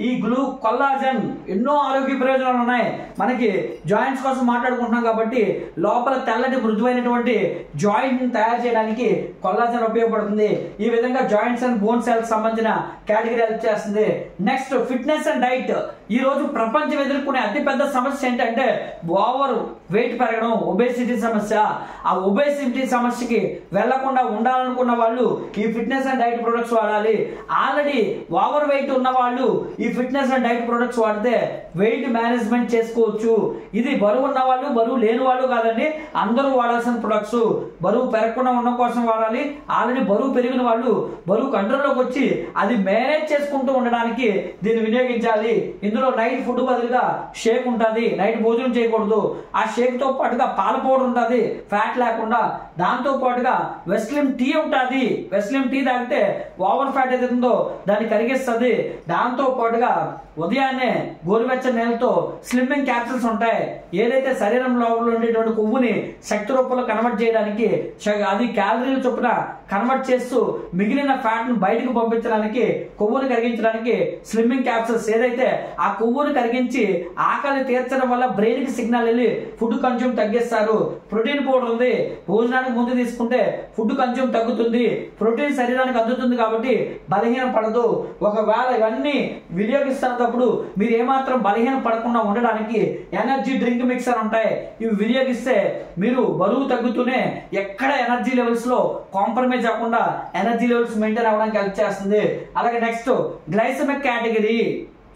ఈ కొల్లాజన్ ఎన్నో ఆరోగ్య ప్రయోజనాలు ఉన్నాయి. మనకి జాయింట్స్ కోసం మాట్లాడుకుంటున్నాం కాబట్టి లోపల తెల్లటి మృదువైనటువంటి జాయింట్ ని తయారు చేయడానికి కొల్లాజన్ ఉపయోగపడుతుంది. ఈ విధంగా జాయింట్స్ అండ్ బోన్ సెల్స్ సంబంధించిన కేటగిరీ హెల్ప్ చేస్తుంది. Next fitness and diet. ఈ రోజు ప్రపంచం ఎదుర్కొనే అతిపెద్ద సమస్య ఏంటంటే ఓవర్ వెయిట్ పెరగడం, ఒబేసిటీ సమస్య. ఆ ఒబేసిటీ సమస్యకి వెళ్లకుండా ఉండాలనుకున్న వాళ్ళు ఈ ఫిట్నెస్ అండ్ డైట్ ప్రొడక్ట్స్ వాడాలి. ఆల్రెడీ ఓవర్ వెయిట్ ఉన్న వాళ్ళు ఈ ఫిట్నెస్ అండ్ డైట్ ప్రొడక్ట్స్ వాడితే వెయిట్ మేనేజ్మెంట్ చేసుకోవచ్చు. ఇది బరువు ఉన్న వాళ్ళు, బరువు లేని వాళ్ళు కాదండి, అందరూ వాడాల్సిన ప్రొడక్ట్స్. బరువు పెరగకుండా ఉన్న కోసం వాడాలి. ఆల్రెడీ బరువు పెరిగిన వాళ్ళు బరువు కంట్రోల్లోకి వచ్చి అది మేనేజ్ చేసుకుంటూ ఉండడానికి దీన్ని వినియోగించాలి. ఇందులో నైట్ ఫుడ్ బదులుగా షేక్ ఉంటుంది, నైట్ భోజనం చేయకూడదు. ఆ షేక్ తో పాటుగా పాల పౌడర్ ఉంటుంది ఫ్యాట్ లేకుండా. దాంతో పాటుగా వెస్లిమ్ టీ ఉంటుంది. వెస్లిమ్ టీ తాగితే ఓవర్ ఫ్యాట్ ఏదైతే ఉందో దాన్ని కరిగిస్తుంది. దాంతో పాటుగా ఉదయాన్నే గోరువెచ్చని నీళ్ళతో స్లిమ్మింగ్ క్యాప్సూల్స్ ఉంటాయి. ఏదైతే శరీరం లోపల ఉండేటువంటి కొవ్వుని శక్తి రూపంలో కన్వర్ట్ చేయడానికి, అది క్యాలరీల చొప్పున కన్వర్ట్ చేస్తూ మిగిలిన ఫ్యాట్ ను బయటకు పంపించడానికి, కొవ్వుని కరిగించడానికి స్లిమ్మింగ్ క్యాప్సూల్స్ ఏదైతే ఆ కొవ్వుని కరిగించి ఆకలి తీర్చడం వల్ల బ్రెయిన్ కి సిగ్నల్ వెళ్ళి ఫుడ్ కన్జ్యూమ్ తగ్గిస్తారు. ప్రోటీన్ పౌడర్ ఉంది, భోజనానికి ముందు తీసుకుంటే ఫుడ్ కన్జ్యూమ్ తగ్గుతుంది. ప్రోటీన్ శరీరానికి అందుతుంది కాబట్టి బలహీన పడదు. ఒకవేళ ఇవన్నీ వినియోగిస్తున్నప్పుడు మీరు ఏమాత్రం బలహీన పడకుండా ఉండడానికి ఎనర్జీ డ్రింక్ మిక్సర్ ఉంటాయి. ఇవి వినియోగిస్తే మీరు బరువు తగ్గుతూనే ఎక్కడ ఎనర్జీ లెవెల్స్ లో కాంప్రమైజ్ అవ్వకుండా ఎనర్జీ లెవెల్స్ మెయింటైన్ అవ్వడానికి హెల్ప్ చేస్తుంది. అలాగే next glycemic category.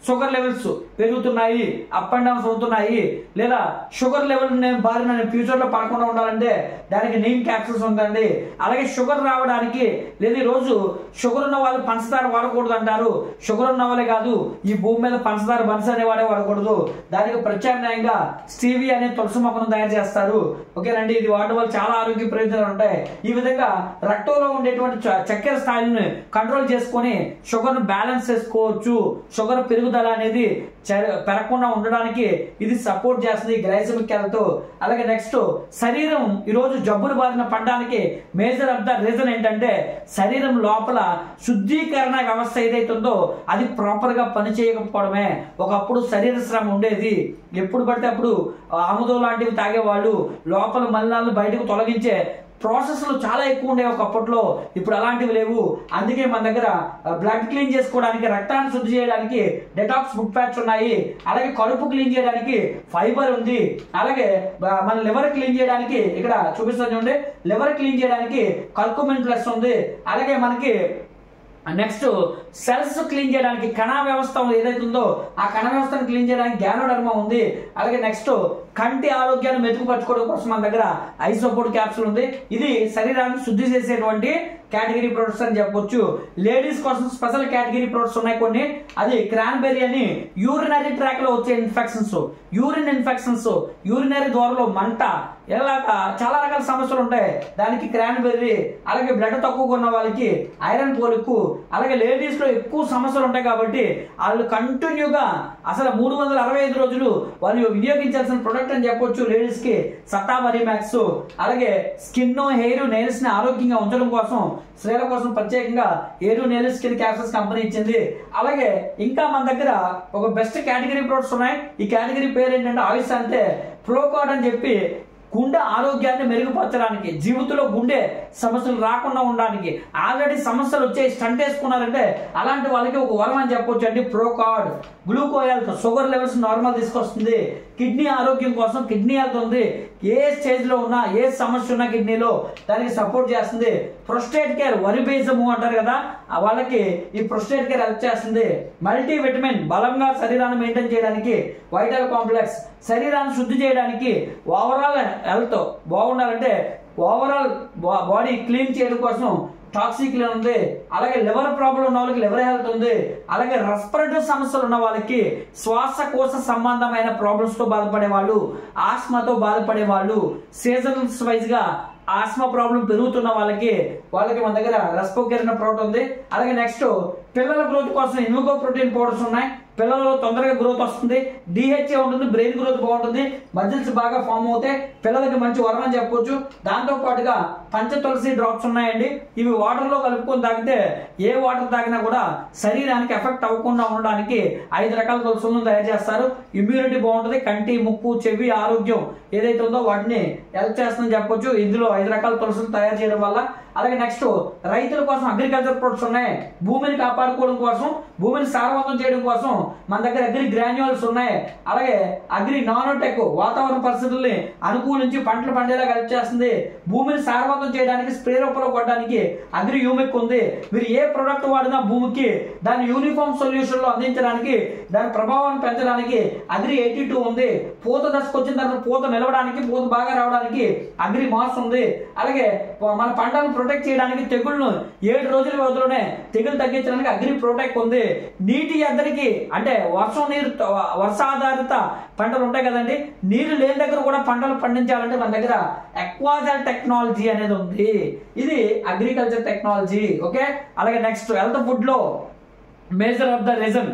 Sugar levels పెరుగుతున్నాయి, అప్ అండ్ డౌన్స్ అవుతున్నాయి, లేదా షుగర్ లెవెల్ బారిన ఫ్యూచర్ లో పడకుండా ఉండాలంటే దానికి నీమ్ క్యాప్సూల్స్ ఉందండి. అలాగే షుగర్ రావడానికి, లేదా ఈ రోజు షుగర్ ఉన్న వాళ్ళు పంచదార వాడకూడదు అంటారు. షుగర్ ఉన్న వాళ్ళే కాదు, ఈ భూమి మీద పంచదార బన్స్ అనేవాడే వాడకూడదు. దానికి ప్రత్యామ్నాయంగా స్టీవీ అనే తులసి మొక్కను తయారు చేస్తారు. ఓకేనండి, ఇది వాడడం వల్ల చాలా ఆరోగ్య ప్రయోజనాలు ఉంటాయి. ఈ విధంగా రక్తంలో ఉండేటువంటి చక్కెర స్థాయిని కంట్రోల్ చేసుకొని షుగర్ ను బ్యాలెన్స్ చేసుకోవచ్చు. షుగర్ పెరుగుదల అనేది పెరగకుండా ఉండడానికి ఇది సపోర్ట్ చేస్తుంది గ్లైసెమిక్ హెల్త్. అలాగే నెక్స్ట్ శరీరం ఈరోజు జబ్బులు బారిన పడడానికి మేజర్ ఆఫ్ ద రీజన్ ఏంటంటే శరీరం లోపల శుద్ధీకరణ వ్యవస్థ ఏదైతే ఉందో అది ప్రాపర్ గా పనిచేయకపోవడమే. ఒకప్పుడు శరీర శ్రమ ఉండేది, ఎప్పుడు పడితే అప్పుడు ఆముదం లాంటివి తాగేవాళ్ళు, లోపల మలినాలను బయటకు తొలగించే ప్రాసెస్లు చాలా ఎక్కువ ఉండేవి ఒకప్పట్లో, ఇప్పుడు అలాంటివి లేవు. అందుకే మన దగ్గర బ్లడ్ క్లీన్ చేసుకోవడానికి, రక్తాన్ని శుద్ధి చేయడానికి డెటాక్స్ ఫుడ్ ప్యాచ్ ఉన్నాయి. అలాగే కడుపు క్లీన్ చేయడానికి ఫైబర్ ఉంది. అలాగే మన లివర్ క్లీన్ చేయడానికి ఇక్కడ చూపిస్తాను చూడండి, లివర్ క్లీన్ చేయడానికి కర్కుమిన్ ప్లస్ ఉంది. అలాగే మనకి నెక్స్ట్ సెల్స్ క్లీన్ చేయడానికి కణ వ్యవస్థ ఏదైతే ఉందో ఆ కణ వ్యవస్థను క్లీన్ చేయడానికి గ్యానోడర్మా ఉంది. అలాగే నెక్స్ట్ కంటి ఆరోగ్యాన్ని మెరుగుపరచుకోవడం కోసం మన దగ్గర ఐసోపోర్ట్ క్యాప్సూల్ ఉంది. ఇది శరీరాన్ని శుద్ధి చేసేటువంటి కేటగిరీ ప్రొడక్ట్స్ అని చెప్పొచ్చు. లేడీస్ కోసం స్పెషల్ కేటగిరీ ప్రొడక్ట్స్ ఉన్నాయి కొన్ని. అది క్రాన్బెర్రీ అని యూరినరీ ట్రాక్ లో వచ్చే ఇన్ఫెక్షన్స్, యూరిన్ ఇన్ఫెక్షన్స్, యూరినరీ ద్వారంలో మంట, ఇలాగా చాలా రకాల సమస్యలు ఉంటాయి, దానికి క్రాన్బెర్రీ. అలాగే బ్లడ్ తక్కువగా ఉన్న వాళ్ళకి ఐరన్ పోలిక్. అలాగే లేడీస్ లో ఎక్కువ సమస్యలు ఉంటాయి కాబట్టి వాళ్ళు కంటిన్యూగా అసలు 365 రోజులు వాళ్ళు వినియోగించాల్సిన ప్రొడక్ట్ అని చెప్పొచ్చు లేడీస్ కి సతావరి మ్యాక్స్. అలాగే స్కిన్, హెయిర్, నెయిల్స్ ని ఆరోగ్యంగా ఉంచడం కోసం స్త్రీల కోసం ప్రత్యేకంగా air nail skin capsules company ఇచ్చింది. అలాగే ఇంకా మన దగ్గర ఒక బెస్ట్ కేటగిరీ ప్రొడక్ట్స్ ఉన్నాయి. ఈ కేటగిరీ పేరు ఏంటంటే ఆయుష్ అంటే ప్రోకార్డ్ అని చెప్పి గుండె ఆరోగ్యాన్ని మెరుగుపరచడానికి, జీవితంలో గుండె సమస్యలు రాకుండా ఉండడానికి, ఆల్రెడీ సమస్యలు వచ్చే స్టంట్ వేసుకున్నారంటే అలాంటి వాళ్ళకి ఒక వరం అని చెప్పొచ్చు అండి ప్రోకార్డ్. గ్లూకో హెల్త్, షుగర్ లెవెల్స్ నార్మల్ తీసుకొస్తుంది. కిడ్నీ ఆరోగ్యం కోసం, కిడ్నీ హెల్త్ ఉంది, ఏ స్టేజ్ లో ఉన్నా ఏ సమస్య ఉన్నా కిడ్నీలో దానికి సపోర్ట్ చేస్తుంది. ప్రొస్టేట్ కేర్, వరి బీజము అంటారు కదా వాళ్ళకి ఈ ప్రొస్టేట్ కేర్ హెల్ప్ చేస్తుంది. మల్టీ విటమిన్, బలంగా శరీరాన్ని మెయింటైన్ చేయడానికి వైటల్ కాంప్లెక్స్, శరీరాన్ని శుద్ధి చేయడానికి, ఓవరాల్ హెల్త్ బాగుండాలంటే ఓవరాల్ బాడీ క్లీన్ చేయడం కోసం టాక్సిక్ ఉంది. అలాగే లివర్ ప్రాబ్లం ఉన్న వాళ్ళకి లివర్ హెల్త్ ఉంది. అలాగే రెస్పిరేటరీ సమస్యలు ఉన్న వాళ్ళకి, శ్వాసకోశ సంబంధమైన ప్రాబ్లమ్స్ తో బాధపడే వాళ్ళు, ఆస్మాతో బాధపడే వాళ్ళు, సీజన్స్ వైజ్ గా ఆస్మా ప్రాబ్లం పెరుగుతున్న వాళ్ళకి మన దగ్గర రెస్పోకెరిన్ ప్రోడక్ట్ ఉంది. అలాగే నెక్స్ట్ పిల్లల గ్రోత్ కోసం ఇన్విగో ప్రోటీన్ పౌడర్స్ ఉన్నాయి. పిల్లల్లో తొందరగా గ్రోత్ వస్తుంది, డిహెచ్ఏ ఉంటుంది, బ్రెయిన్ గ్రోత్ బాగుంటుంది, మజిల్స్ బాగా ఫామ్ అవుతాయి, పిల్లలకి మంచి వరం అని చెప్పొచ్చు. దాంతో పాటుగా పంచతులసి డ్రాప్స్ ఉన్నాయండి. ఇవి వాటర్ లో కలుపుకొని తాగితే ఏ వాటర్ తాగినా కూడా శరీరానికి ఎఫెక్ట్ అవ్వకుండా ఉండడానికి 5 రకాల తులసులను తయారు చేస్తారు. ఇమ్యూనిటీ బాగుంటుంది, కంటి, ముక్కు, చెవి ఆరోగ్యం ఏదైతే ఉందో వాటిని హెల్ప్ చేస్తుందని చెప్పొచ్చు ఇందులో 5 రకాల తులసులు తయారు చేయడం వల్ల. అలాగే నెక్స్ట్ రైతుల కోసం అగ్రికల్చర్ ప్రొడక్ట్స్ ఉన్నాయి. భూమిని కాపాడుకోవడం కోసం, భూమిని సారవంతం చేయడం కోసం మన దగ్గర అగ్రి గ్రాన్యువల్స్ ఉన్నాయి. అలాగే అగ్రి నానోటెక్ వాతావరణ పరిస్థితుల్ని అనుకూలించి పంటలు పండేలా హెల్ప్ చేస్తుంది. భూమిని సారవంతం చేయడానికి, స్ప్రే రూపంలో కొట్టడానికి అగ్రి హ్యూమిక్ ఉంది. మీరు ఏ ప్రొడక్ట్ వాడినా భూమికి దాని యూనిఫామ్ సొల్యూషన్ లో అందించడానికి, దాని ప్రభావాన్ని పెంచడానికి అగ్రి 82 ఉంది. పూత దశకు వచ్చిన తర్వాత పూత నిలవడానికి, పూత బాగా రావడానికి అగ్రి మాస్ ఉంది. అలాగే మన పంటను ప్రొటెక్ట్ చేయడానికి, తెగుళ్లను 7 రోజుల వ్యవధిలోనే తెగులు తగ్గించడానికి అగ్రి ప్రొటెక్ట్ ఉంది. నీటి ఎద్దరికి అంటే వర్షాధారిత పంటలు ఉంటాయి కదండి, నీరు లేని దగ్గర కూడా పంటలు పండించాలంటే మన దగ్గర ఎక్వాజల్ టెక్నాలజీ అనేది ఉంది. ఇది అగ్రికల్చర్ టెక్నాలజీ. ఓకే. అలాగే నెక్స్ట్ హెల్త్ ఫుడ్ లో మేజర్ ఆఫ్ ద రీజన్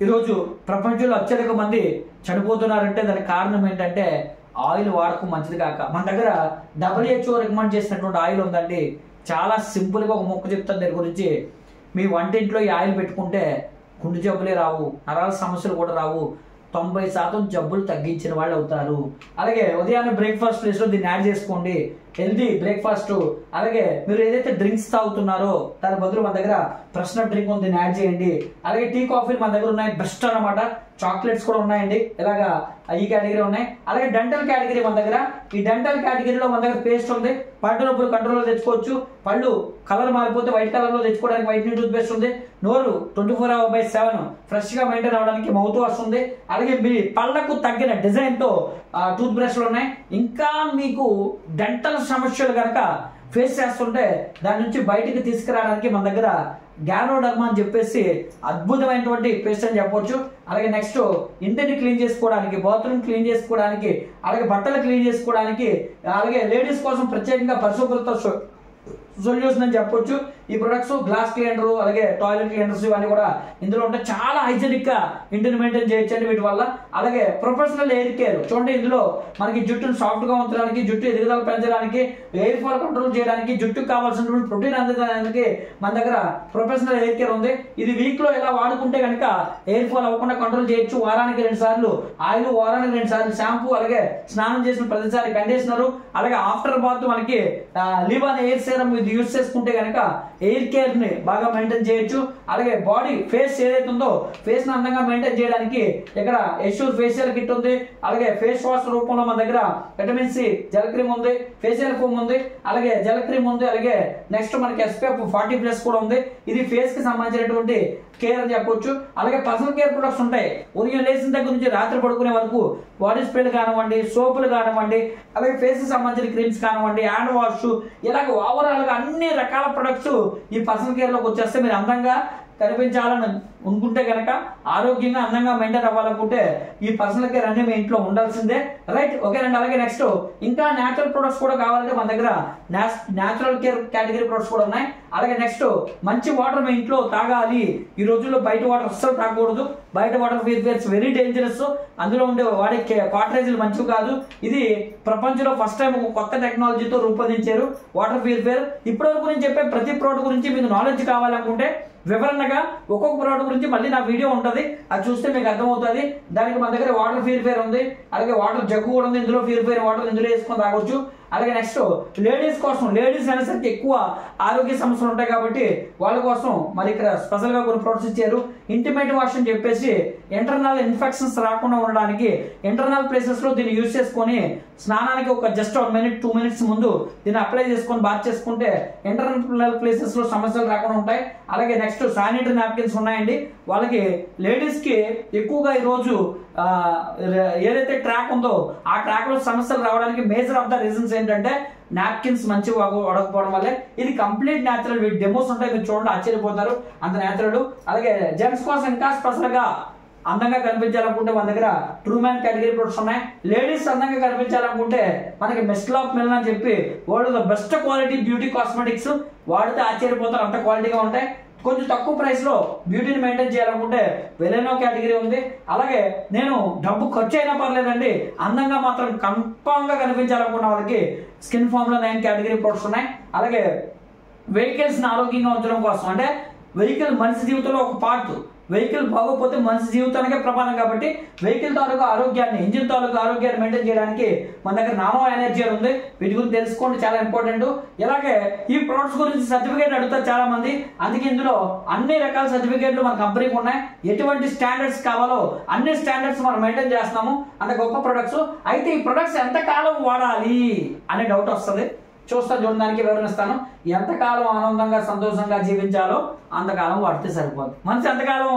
ఈరోజు ప్రపంచంలో అత్యధిక మంది చనిపోతున్నారంటే దానికి కారణం ఏంటంటే ఆయిల్ వాడకం మంచిది కాక. మన దగ్గర WHO రికమెండ్ చేసినటువంటి ఆయిల్ ఉందండి. చాలా సింపుల్ గా ఒక మొక్క చెప్తాను దాని గురించి. మీ వంటింట్లో ఈ ఆయిల్ పెట్టుకుంటే గుండె జబ్బులే రావు, నరాల సమస్యలు కూడా రావు, 90% జబ్బులు తగ్గించిన వాళ్ళు అవుతారు. అలాగే ఉదయాన్నే బ్రేక్ఫాస్ట్ ప్లేస్ లో దీన్ని యాడ్ చేసుకోండి, హెల్దీ బ్రేక్ఫాస్ట్. అలాగే మీరు ఏదైతే డ్రింక్స్ తాగుతున్నారో దాని బదులు మన దగ్గర ఫ్రెషనప్ డ్రింక్ ఉంది, దీన్ని యాడ్ చేయండి. అలాగే టీ, కాఫీలు మన దగ్గర ఉన్నాయి, బెస్ట్ అన్నమాట. చాక్లెట్స్ కూడా ఉన్నాయండి, ఇలాగా ఈ కేటగిరీ ఉన్నాయి. అలాగే డెంటల్ కేటగిరీ మన దగ్గర, ఈ డెంటల్ కేటగిరీలో మన దగ్గర పేస్ట్ ఉంది, పంట నొప్పులు కంట్రోల్లో తెచ్చుకోవచ్చు. పళ్ళు కలర్ మారిపోతే వైట్ కలర్ లో తెచ్చుకోవడానికి వైట్నింగ్ టూత్ పేస్ట్ ఉంది. నోరు 24/7 ఫ్రెష్ గా మెయింటైన్ అవడానికి మౌత్ వాష్ ఉంది. అలాగే మీ పళ్ళకు తగ్గిన డిజైన్ తో టూత్ బ్రష్లు ఉన్నాయి. ఇంకా మీకు డెంటల్ సమస్యలు కనుక ఫేస్ చేస్తుంటే దాని నుంచి బయటికి తీసుకురావడానికి మన దగ్గర గ్యానోడర్మా అని చెప్పేసి అద్భుతమైనటువంటి పేస్ట్ అని చెప్పొచ్చు. అలాగే నెక్స్ట్ ఇంటిని క్లీన్ చేసుకోవడానికి, బాత్రూమ్ క్లీన్ చేసుకోవడానికి, అలాగే బట్టలు క్లీన్ చేసుకోవడానికి, అలాగే లేడీస్ కోసం ప్రత్యేకంగా పరిశుభ్రత సొల్యూషన్ అని చెప్పొచ్చు. ఈ ప్రొడక్ట్స్ గ్లాస్ క్లీనర్ అలాగే టాయిలెట్ క్లీనర్స్ ఇవన్నీ కూడా ఇందులో ఉంటే చాలా హైజెనిక్ గా ఇంటిని మెయింటైన్ చేయొచ్చండి వీటి వల్ల. అలాగే ప్రొఫెషనల్ ఎయిర్ కేర్ చూడండి, ఇందులో మనకి జుట్టును సాఫ్ట్ గా ఉంచడానికి, జుట్టు ఎదుగుదల పెంచడానికి, ఎయిర్ ఫాల్ కంట్రోల్ చేయడానికి, జుట్టుకు కావాల్సినటువంటి ప్రోటీన్ అందడానికి మన దగ్గర ప్రొఫెషనల్ ఎయిర్ కేర్ ఉంది. ఇది వీక్ లో ఇలా వాడుకుంటే కనుక ఎయిర్ ఫాల్ అవ్వకుండా కంట్రోల్ చేయొచ్చు. వారానికి 2 సార్లు ఆయిల్, వారానికి 2 సార్లు షాంపూ, అలాగే స్నానం చేసిన ప్రతిసారి కండిషనర్, అలాగే ఆఫ్టర్ బాత్ మనకి లివాన్ ఎయిర్ సీరం ఇది యూజ్ చేసుకుంటే కనుక ఎయిర్ కేర్ ని బాగా మెయింటైన్ చేయొచ్చు. అలాగే బాడీ ఫేస్ ఏదైతే ఉందో ఫేస్ ని అందంగా మెయింటైన్ చేయడానికి ఇక్కడ ఎష్యూర్ ఫేషియల్ కిట్ ఉంది. అలాగే ఫేస్ వాష్ రూపంలో మన దగ్గర విటమిన్ సి జెల్ క్రీమ్ ఉంది, ఫేషియల్ ఫోమ్ ఉంది, అలాగే జెల్ క్రీమ్ ఉంది. అలాగే నెక్స్ట్ మనకి SPF 40+ కూడా ఉంది. ఇది ఫేస్ కి సంబంధించినటువంటి కేర్ అని చెప్పొచ్చు. అలాగే పర్సనల్ కేర్ ప్రొడక్ట్స్ ఉంటాయి. ఉదయం లేచిన దగ్గర నుంచి రాత్రి పడుకునే వరకు బాడీ స్ప్రేలు కానివ్వండి, సోపులు కానివ్వండి, అలాగే ఫేస్ కి సంబంధించిన క్రీమ్స్ కానివ్వండి, హ్యాండ్ వాష్, ఇలాగ ఓవరాల్ గా అన్ని రకాల ప్రొడక్ట్స్ ఈ పర్సనల్ కేర్ లోకి వచ్చేస్తే మీరు అందంగా కనిపించాలని అనుకుంటే కనుక, ఆరోగ్యంగా అందంగా మెయింటైన్ అవ్వాలనుకుంటే ఈ పర్సనల్ కేర్ అన్ని మీ ఇంట్లో ఉండాల్సిందే. రైట్, ఓకేనండి. అలాగే నెక్స్ట్ ఇంకా న్యాచురల్ ప్రొడక్ట్స్ కూడా కావాలంటే మన దగ్గర న్యాచురల్ కేర్ కేటగిరీ ప్రొడక్ట్స్ కూడా ఉన్నాయి. అలాగే నెక్స్ట్ మంచి వాటర్ మీ ఇంట్లో తాగాలి. ఈ రోజుల్లో బయట వాటర్ అస్సలు తాగకూడదు. బయట వాటర్ ప్యూరిఫైయర్స్ వెరీ డేంజరస్. అందులో ఉండే వాడే కాటరేజీలు మంచివి కాదు. ఇది ప్రపంచంలో ఫస్ట్ టైం ఒక కొత్త టెక్నాలజీతో రూపొందించారు వాటర్ ప్యూరిఫైయర్. ఇప్పటి వరకు నేను చెప్పే ప్రతి ప్రోడక్ట్ గురించి మీకు నాలెడ్జ్ కావాలనుకుంటే వివరణగా ఒక్కొక్క ప్రోడక్ట్ గురించి మళ్ళీ నా వీడియో ఉంటుంది, అది చూస్తే మీకు అర్థమవుతుంది. దానికి మన దగ్గర వాటర్ ప్యూరిఫైయర్ ఉంది, అలాగే వాటర్ జగ్గు కూడా ఉంది. ఇందులో ప్యూరిఫైయర్ వాటర్ ఇందులో వేసుకొని తాగొచ్చు. అలాగే నెక్స్ట్ లేడీస్ కోసం, లేడీస్ అనేసరికి ఎక్కువ ఆరోగ్య సమస్యలు ఉంటాయి కాబట్టి వాళ్ళ కోసం మరి ఇక్కడ స్పెషల్ గా కొన్ని ప్రొడక్ట్స్ ఇచ్చారు. ఇంటిమేట్ వాష్ అని చెప్పేసి ఇంటర్నల్ ఇన్ఫెక్షన్స్ రాకుండా ఉండడానికి ఇంటర్నల్ ప్లేసెస్ లో దీన్ని యూజ్ చేసుకొని స్నానానికి ఒక జస్ట్ 1 minute 2 minutes ముందు దీన్ని అప్లై చేసుకొని బాత్ చేసుకుంటే ఇంటర్నల్ ప్లేసెస్ లో సమస్యలు రాకుండా ఉంటాయి. అలాగే నెక్స్ట్ శానిటరీ నాప్కిన్స్ ఉన్నాయండి. వాళ్ళకి లేడీస్ కి ఎక్కువగా ఈ రోజు ఏదైతే ట్రాక్ ఉందో ఆ ట్రాక్ లో సమస్యలు రావడానికి మేజర్ ఆఫ్ ద రీజన్స్ ఏంటంటే నాప్కిన్స్ మంచి వాడకపోవడం వల్లే. ఇది కంప్లీట్ న్యాచురల్. వీటి డెమోస్ ఉంటాయి, మీరు చూడండి ఆశ్చర్యపోతారు, అంత న్యాచురల్. అలాగే జెంట్స్ కోసం ఇంకా స్పెషల్ గా అందంగా కనిపించాలనుకుంటే మన దగ్గర ట్రూ మ్యాన్ కేటగిరీ ప్రొడక్ట్స్ ఉన్నాయి. లేడీస్ అందంగా కనిపించాలనుకుంటే మనకి మెస్టల్ ఆఫ్ మిలన్ అని చెప్పి world the best quality beauty cosmetics, వాడితే ఆశ్చర్యపోతారు, అంత క్వాలిటీగా ఉంటాయి. కొంచెం తక్కువ ప్రైస్ లో బ్యూటీని మెయింటైన్ చేయాలనుకుంటే వెలెనో కేటగిరీ ఉంది. అలాగే నేను డబ్బు ఖర్చు అయినా పర్లేదండి, అందంగా మాత్రం కన్ఫామ్ గా కనిపించాలనుకున్న వాళ్ళకి స్కిన్ ఫార్ములా 9 కేటగిరీ ప్రొడక్ట్స్ ఉన్నాయి. అలాగే వెహికల్స్ ని ఆరోగ్యంగా ఉంచడం కోసం, అంటే వెహికల్ మనిషి జీవితంలో ఒక పార్ట్, వెహికల్ బాగోకపోతే మనిషి జీవితానికే ప్రమాదం కాబట్టి వెహికల్ తాలూకు ఆరోగ్యాన్ని, ఇంజిన్ తాలూకు ఆరోగ్యాన్ని మెయింటైన్ చేయడానికి మన దగ్గర నానో ఎనర్జీ ఉంది. వీటి గురించి తెలుసుకోండి, చాలా ఇంపార్టెంట్. ఇలాగే ఈ ప్రొడక్ట్స్ గురించి సర్టిఫికేట్ అడుగుతారు చాలా మంది, అందుకే ఇందులో అన్ని రకాల సర్టిఫికేట్లు మన కంపెనీకి ఉన్నాయి. ఎటువంటి స్టాండర్డ్స్ కావాలో అన్ని స్టాండర్డ్స్ మనం మెయింటైన్ చేస్తున్నాము, అంత గొప్ప ప్రొడక్ట్స్. అయితే ఈ ప్రొడక్ట్స్ ఎంతకాలం వాడాలి అనే డౌట్ వస్తుంది. చూస్తాను, చూడడానికి వివరణిస్తాను. ఎంతకాలం ఆనందంగా సంతోషంగా జీవించాలో అంతకాలం వాడితే సరిపోదు. మనిషి ఎంతకాలం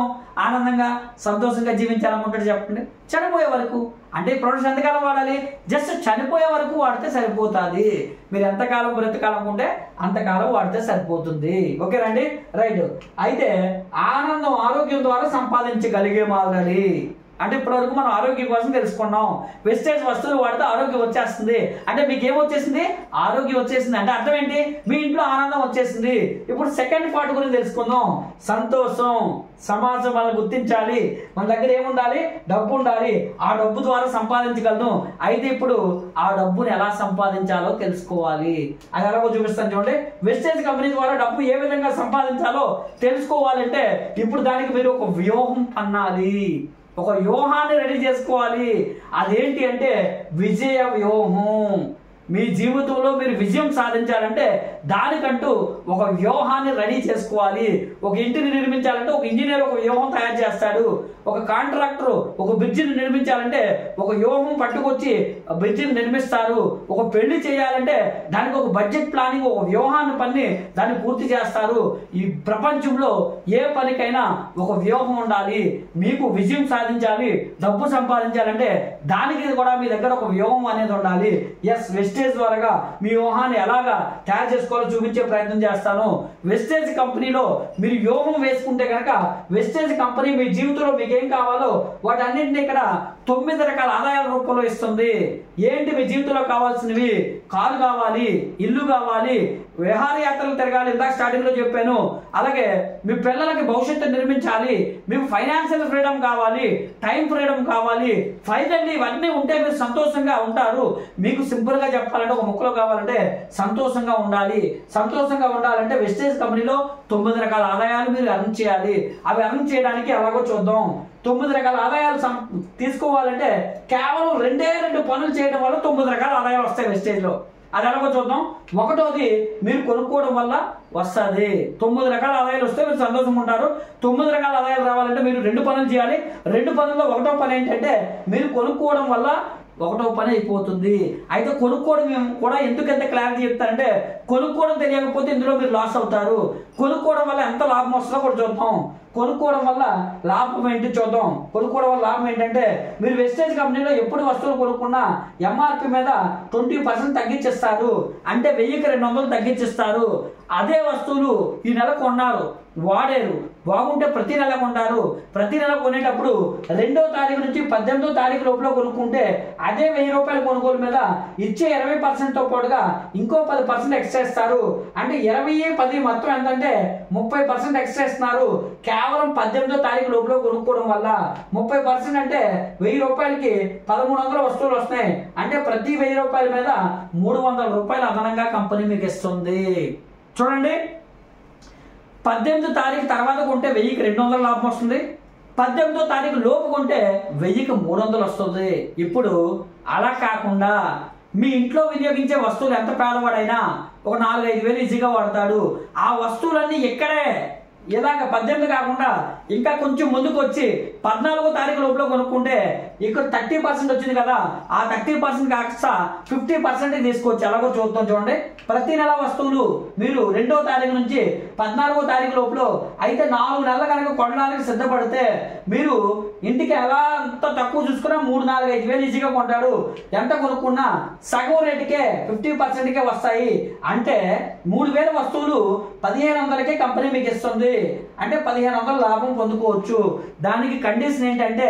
ఆనందంగా సంతోషంగా జీవించాలనుకుంటాడు చెప్పండి? చనిపోయే వరకు. అంటే ఈ ప్రొడక్ట్స్ ఎంతకాలం వాడాలి? జస్ట్ చనిపోయే వరకు వాడితే సరిపోతుంది. మీరు ఎంతకాలం బ్రతకాలనుకుంటే అంతకాలం వాడితే సరిపోతుంది. ఓకేనండి, రైట్. అయితే ఆనందం ఆరోగ్యం ద్వారా సంపాదించగలిగే మాగాలి. అంటే ఇప్పటివరకు మనం ఆరోగ్యం కోసం తెలుసుకున్నాం. వెస్టేజ్ వస్తువులు వాడితే ఆరోగ్యం వచ్చేస్తుంది అంటే మీకు ఏమొచ్చేసింది? ఆరోగ్యం వచ్చేసింది. అంటే అర్థం ఏంటి? మీ ఇంట్లో ఆనందం వచ్చేసింది. ఇప్పుడు సెకండ్ పార్ట్ గురించి తెలుసుకుందాం. సంతోషం. సమాజం మనల్ని గుర్తించాలి. మన దగ్గర ఏముండాలి? డబ్బు ఉండాలి. ఆ డబ్బు ద్వారా సంపాదించగలను. అయితే ఇప్పుడు ఆ డబ్బుని ఎలా సంపాదించాలో తెలుసుకోవాలి. అది ఎలాగో చూపిస్తాను చూడండి. వెస్టేజ్ కంపెనీ ద్వారా డబ్బు ఏ విధంగా సంపాదించాలో తెలుసుకోవాలంటే ఇప్పుడు దానికి మీరు ఒక వ్యూహం పన్నాలి, ఒక వ్యూహాన్ని రెడీ చేసుకోవాలి. అదేంటి అంటే విజయ వ్యూహం. మీ జీవితంలో మీరు విజయం సాధించాలంటే దానికంటూ ఒక వ్యూహాన్ని రెడీ చేసుకోవాలి. ఒక ఇంటిని నిర్మించాలంటే ఒక ఇంజనీర్ ఒక వ్యూహం తయారు చేస్తాడు. ఒక కాంట్రాక్టర్ ఒక బ్రిడ్జిని నిర్మించాలంటే ఒక వ్యూహం పట్టుకొచ్చి బ్రిడ్జిని నిర్మిస్తారు. ఒక పెళ్లి చేయాలంటే దానికి ఒక బడ్జెట్ ప్లానింగ్, ఒక వ్యూహాన్ని పన్ని దాన్ని పూర్తి చేస్తారు. ఈ ప్రపంచంలో ఏ పనికైనా ఒక వ్యూహం ఉండాలి. మీకు విజయం సాధించాలి, డబ్బు సంపాదించాలంటే దానికి కూడా మీ దగ్గర ఒక వ్యూహం అనేది ఉండాలి. ఎస్, వెస్టేజ్ ద్వారా మీ వ్యూహాన్ని ఎలాగా తయారు చేసుకోవాలో చూపించే ప్రయత్నం చేస్తాను. వెస్టేజ్ కంపెనీలో మీరు వ్యూహం వేసుకుంటే కనుక వెస్టేజ్ కంపెనీ మీ జీవితంలో మీకు ఏం కావాలో వాటన్నింటినీ ఇక్కడ 9 రకాల ఆదాయాల రూపంలో ఇస్తుంది. ఏంటి మీ జీవితంలో కావాల్సినవి? కారు కావాలి, ఇల్లు కావాలి, విహారయాత్రలు తిరగాలి, ఇందాక స్టార్టింగ్ లో చెప్పాను. అలాగే మీ పిల్లలకి భవిష్యత్తు నిర్మించాలి, మీకు ఫైనాన్షియల్ ఫ్రీడమ్ కావాలి, టైం ఫ్రీడమ్ కావాలి. ఫైనల్లీ ఇవన్నీ ఉంటే మీరు సంతోషంగా ఉంటారు. మీకు సింపుల్ గా చెప్పాలంటే ఒక ముక్కలో కావాలంటే సంతోషంగా ఉండాలి. సంతోషంగా ఉండాలంటే వెస్టేజ్ కంపెనీలో 9 రకాల ఆదాయాలు మీరు ఎర్న్ చేయాలి. అవి ఎర్న్ చేయడానికి ఎలాగో చూద్దాం. 9 రకాల ఆదాయాలు తీసుకోవాలంటే కేవలం 2 పనులు చేయడం వల్ల 9 రకాల ఆదాయాలు వస్తాయి వెస్టేజ్ లో. అది ఎలాగో చూద్దాం. ఒకటోది మీరు కొనుక్కోవడం వల్ల వస్తుంది. 9 రకాల ఆదాయాలు వస్తే మీరు సంతోషంగా ఉంటారు. 9 రకాల ఆదాయాలు రావాలంటే మీరు 2 పనులు చేయాలి. 2 పనుల్లో ఒకటో పని ఏంటంటే మీరు కొనుక్కోవడం వల్ల ఒకటో పని అయిపోతుంది. అయితే కొనుక్కోవడం కూడా ఎందుకంత క్లారిటీ చెప్తారంటే కొనుక్కోవడం తెలియకపోతే ఇందులో మీరు లాస్ అవుతారు. కొనుక్కోవడం వల్ల ఎంత లాభం వస్తుందో కూడా చూద్దాం. కొనుక్కోవడం వల్ల లాభం ఏంటి చూద్దాం. కొనుక్కోవడం వల్ల లాభం ఏంటంటే మీరు వెస్టేజ్ కంపెనీలో ఎప్పుడు వస్తువులు కొనుక్కున్నా ఎంఆర్పి మీద 20% తగ్గించేస్తారు. అంటే 1000కి 200 తగ్గించేస్తారు. అదే వస్తువులు ఈ నెల కొన్నారు, వాడారు, బాగుంటే ప్రతి నెల కొంటారు. ప్రతి నెల కొనేటప్పుడు 2వ తారీఖు నుంచి 18వ తారీఖు లోపల కొనుక్కుంటే అదే 1000 రూపాయల కొనుగోలు మీద ఇచ్చే 20% తో పాటుగా ఇంకో 10% ఎక్స్ట్రా ఇస్తారు. అంటే 20, 10 మొత్తం ఎంతంటే 30% ఎక్స్ట్రా ఇస్తున్నారు. కేవలం 18వ తారీఖు లోపల కొనుక్కోవడం వల్ల 30% అంటే 1000 రూపాయలకి 1300 వస్తువులు వస్తున్నాయి. అంటే ప్రతి 1000 రూపాయల మీద 300 రూపాయలు అదనంగా కంపెనీ మీకు ఇస్తుంది. చూడండి, 18వ తారీఖు తర్వాత కొంటే 1000కి 200 లాభం వస్తుంది. 18వ తారీఖు లోపు కొంటే 1000కి 300 వస్తుంది. ఇప్పుడు అలా కాకుండా మీ ఇంట్లో వినియోగించే వస్తువులు ఎంత పేదవాడైనా ఒక 4-5 వేలు ఈజీగా వాడతాడు. ఆ వస్తువులన్నీ ఇక్కడే ఇలాగ 18 కాకుండా ఇంకా కొంచెం ముందుకు వచ్చి 14వ తారీఖు లోపల కొనుక్కుంటే ఇక్కడ 30% వచ్చింది కదా, ఆ 30% కాస్త 50% తీసుకోవచ్చు. ఎలాగో చూద్దాం. చూడండి, ప్రతి నెల వస్తువులు మీరు 2వ తారీఖు నుంచి 14వ తారీఖు లోపల అయితే 4 నెలలు కనుక కొనడానికి సిద్ధపడితే మీరు ఇంటికి ఎలా అంత తక్కువ చూసుకున్నా 3-4-5 వేలు ఈజీగా కొంటాడు. ఎంత కొనుక్కున్నా సగం రేటుకే 50%కే వస్తాయి. అంటే 3000 వస్తువులు 1500కే కంపెనీ మీకు ఇస్తుంది. అంటే 1500 లాభం పొందుకోవచ్చు. దానికి కండిషన్ ఏంటంటే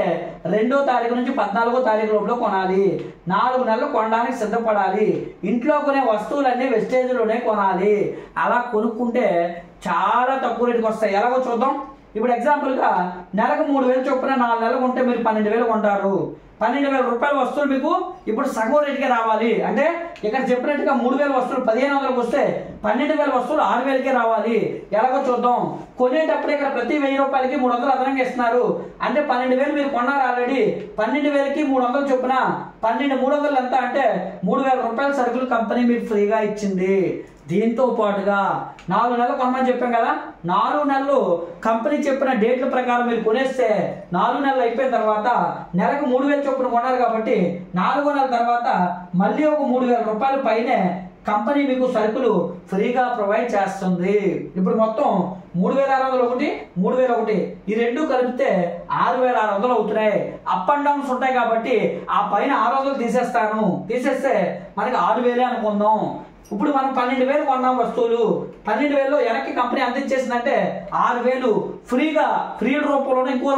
2వ తారీఖు నుంచి 14వ తారీఖు లోపల కొనాలి. 4 నెలలు కొనడానికి సిద్ధపడాలి. ఇంట్లో కొనే వస్తువులన్నీ వెస్టేజ్ లోనే కొనాలి. అలా కొనుక్కుంటే చాలా తక్కువ రేటుకి వస్తాయి. ఎలాగో చూద్దాం. ఇప్పుడు ఎగ్జాంపుల్ గా నెలకు 3000 చొప్పున 4 నెలలు కొంటే మీరు 12,000 కొంటారు. 12,000 రూపాయల వస్తువులు మీకు ఇప్పుడు సగం రేటుకే రావాలి. అంటే ఇక్కడ చెప్పినట్టుగా 3,000 వస్తువులు 1500కి వస్తే 12,000 వస్తువులు 6,000కే రావాలి. ఎలాగో చూద్దాం. కొనేటప్పుడు ఇక్కడ ప్రతి 1000 రూపాయలకి 300 అదనంగా ఇస్తున్నారు. అంటే 12,000 మీరు కొన్నారు ఆల్రెడీ. 12,000కి 300 చొప్పున 12,300 ఎంత అంటే 3,000 రూపాయల సరుకులు కంపెనీ మీకు ఫ్రీగా ఇచ్చింది. దీంతో పాటుగా 4 నెలలు కొనమని చెప్పాం కదా, 4 నెలలు కంపెనీ చెప్పిన డేట్ల ప్రకారం మీరు కొనేస్తే 4 నెలలు అయిపోయిన తర్వాత నెలకు 3,000 చొప్పున కొన్నారు కాబట్టి 4వ నెల తర్వాత మళ్ళీ ఒక 3,000 రూపాయల పైనే కంపెనీ మీకు సరుకులు ఫ్రీగా ప్రొవైడ్ చేస్తుంది. ఇప్పుడు మొత్తం 3,600 3,001 ఈ రెండు కలిపితే 6,600 అవుతున్నాయి. అప్ అండ్ డౌన్స్ ఉంటాయి కాబట్టి ఆ పైన 600 తీసేస్తాను. తీసేస్తే మనకి 6,000 అనుకుందాం. ఇప్పుడు మనం 12,000 కొన్నాం వస్తువులు. 12,000లో వెనక్కి కంపెనీ ఎంత ఇచ్చేసిందంటే 6,000 ఫ్రీగా, ఫ్రీ రూపంలోనే ఇంకో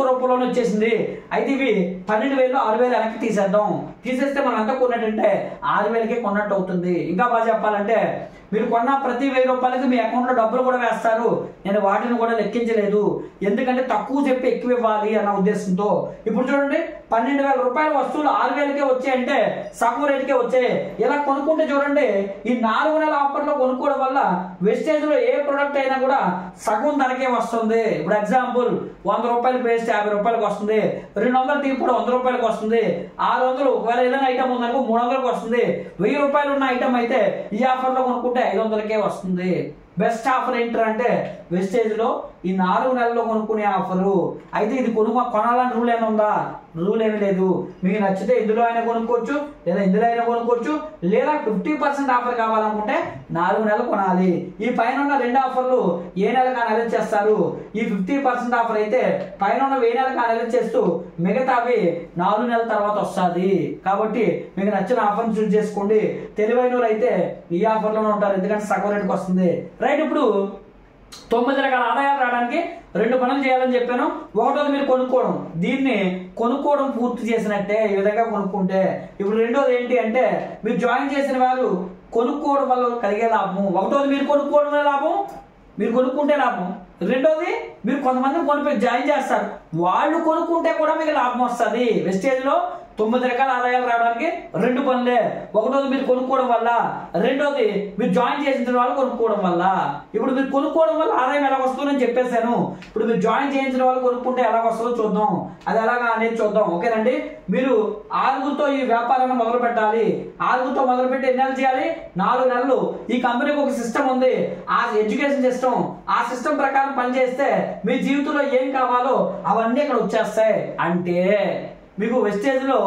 రూపంలోనే వచ్చేసింది. అయితే ఇవి 12,000లో 6,000 వెనక్కి తీసేద్దాం. తీసేస్తే మనం ఎంత కొన్నట్టంటే 6,000కే కొన్నట్టు అవుతుంది. ఇంకా బాగా చెప్పాలంటే మీరు కొన్న ప్రతి 1000 రూపాయలకి మీ అకౌంట్లో డబ్బులు కూడా వేస్తారు. నేను వాటిని కూడా లెక్కించలేదు, ఎందుకంటే తక్కువ చెప్పి ఎక్కువ ఇవ్వాలి అన్న ఉద్దేశంతో. ఇప్పుడు చూడండి, 12,000 రూపాయల వస్తువులు 6,000కే వచ్చాయంటే సగం రేటుకే వచ్చాయి. ఇలా కొనుక్కుంటే చూడండి, ఈ 4 నెలల ఆఫర్లో కొనుక్కోవడం వల్ల వెస్టేజ్ లో ఏ ప్రొడక్ట్ అయినా కూడా సగం ధరకే వస్తుంది. ఇప్పుడు ఎగ్జాంపుల్ 100 రూపాయల పేస్ట్ 50 రూపాయలకి వస్తుంది. 200 టీ పొడి 100 రూపాయలకి వస్తుంది. 600 ఒకవేళ ఏదైనా ఐటమ్ ఉందనుకో 300కి వస్తుంది. 1000 రూపాయలు ఉన్న ఐటమ్ అయితే ఈ ఆఫర్ లో కొనుక్కుంటే 500కే వస్తుంది. బెస్ట్ ఆఫర్ ఏంటంటే వెస్టేజ్ లో ఈ 4 నెలల్లో కొనుక్కునే ఆఫరు. అయితే ఇది కొనాలని రూల్ ఏమైనా ఉందా? రూల్ ఏమీ లేదు. మీకు నచ్చితే ఇందులో అయినా కొనుక్కోవచ్చు, లేదా ఇందులో అయినా కొనుక్కోవచ్చు, లేదా 50% ఆఫర్ కావాలనుకుంటే 4 నెలలు కొనాలి. ఈ పైన ఉన్న 2 ఆఫర్లు ఏ నెలకు ఆ నెల చేస్తారు. ఈ 50% ఆఫర్ అయితే పైన ఉన్న 1000 నెలకు ఆ నెల చేస్తూ మిగతావి 4 నెలల తర్వాత వస్తుంది. కాబట్టి మీకు నచ్చిన ఆఫర్ని చూస్ చేసుకోండి. తెలివైన వాళ్ళు అయితే ఈ ఆఫర్లోనే ఉంటారు, ఎందుకంటే సగం రేటుకి వస్తుంది. రైట్, ఇప్పుడు 9 రకాల ఆదాయాలు రావడానికి 2 పనులు చేయాలని చెప్పాను. ఒకటోది మీరు కొనుక్కోవడం, దీన్ని కొనుక్కోవడం పూర్తి చేసినట్టే ఈ విధంగా కొనుక్కుంటే. ఇప్పుడు రెండోది ఏంటి అంటే మీరు జాయిన్ చేసిన వారు కొనుక్కోవడం వల్ల కలిగే లాభం. ఒకటోది మీరు కొనుక్కోవడమే లాభం, మీరు కొనుక్కుంటే లాభం. రెండోది మీరు కొంతమందిని కొనిపోయి జాయిన్ చేస్తారు, వాళ్ళు కొనుక్కుంటే కూడా మీకు లాభం వస్తుంది. వెస్టేజ్లో 9 రకాల ఆదాయాలు రావడానికి 2 పనులే. ఒకటోది మీరు కొనుక్కోవడం వల్ల, రెండోది మీరు జాయిన్ చేసిన వాళ్ళు కొనుక్కోవడం వల్ల. ఇప్పుడు మీరు కొనుక్కోవడం వల్ల ఆదాయం ఎలా వస్తుందని చెప్పేశాను. ఇప్పుడు మీరు జాయిన్ చేయించిన వాళ్ళు కొనుక్కుంటే ఎలా వస్తుందో చూద్దాం. అది ఎలాగా అనేది చూద్దాం. ఓకేనండి. మీరు 6గురితో ఈ వ్యాపారాన్ని మొదలు పెట్టాలి. 6గురితో మొదలుపెట్టి ఎన్ని నెలలు చేయాలి? 4 నెలలు. ఈ కంపెనీకి ఒక సిస్టమ్ ఉంది, ఆ ఎడ్యుకేషన్ సిస్టమ్. ఆ సిస్టమ్ ప్రకారం పనిచేస్తే మీ జీవితంలో ఏం కావాలో అవన్నీ ఇక్కడ వచ్చేస్తాయి. అంటే మీకు వెస్టేజ్లో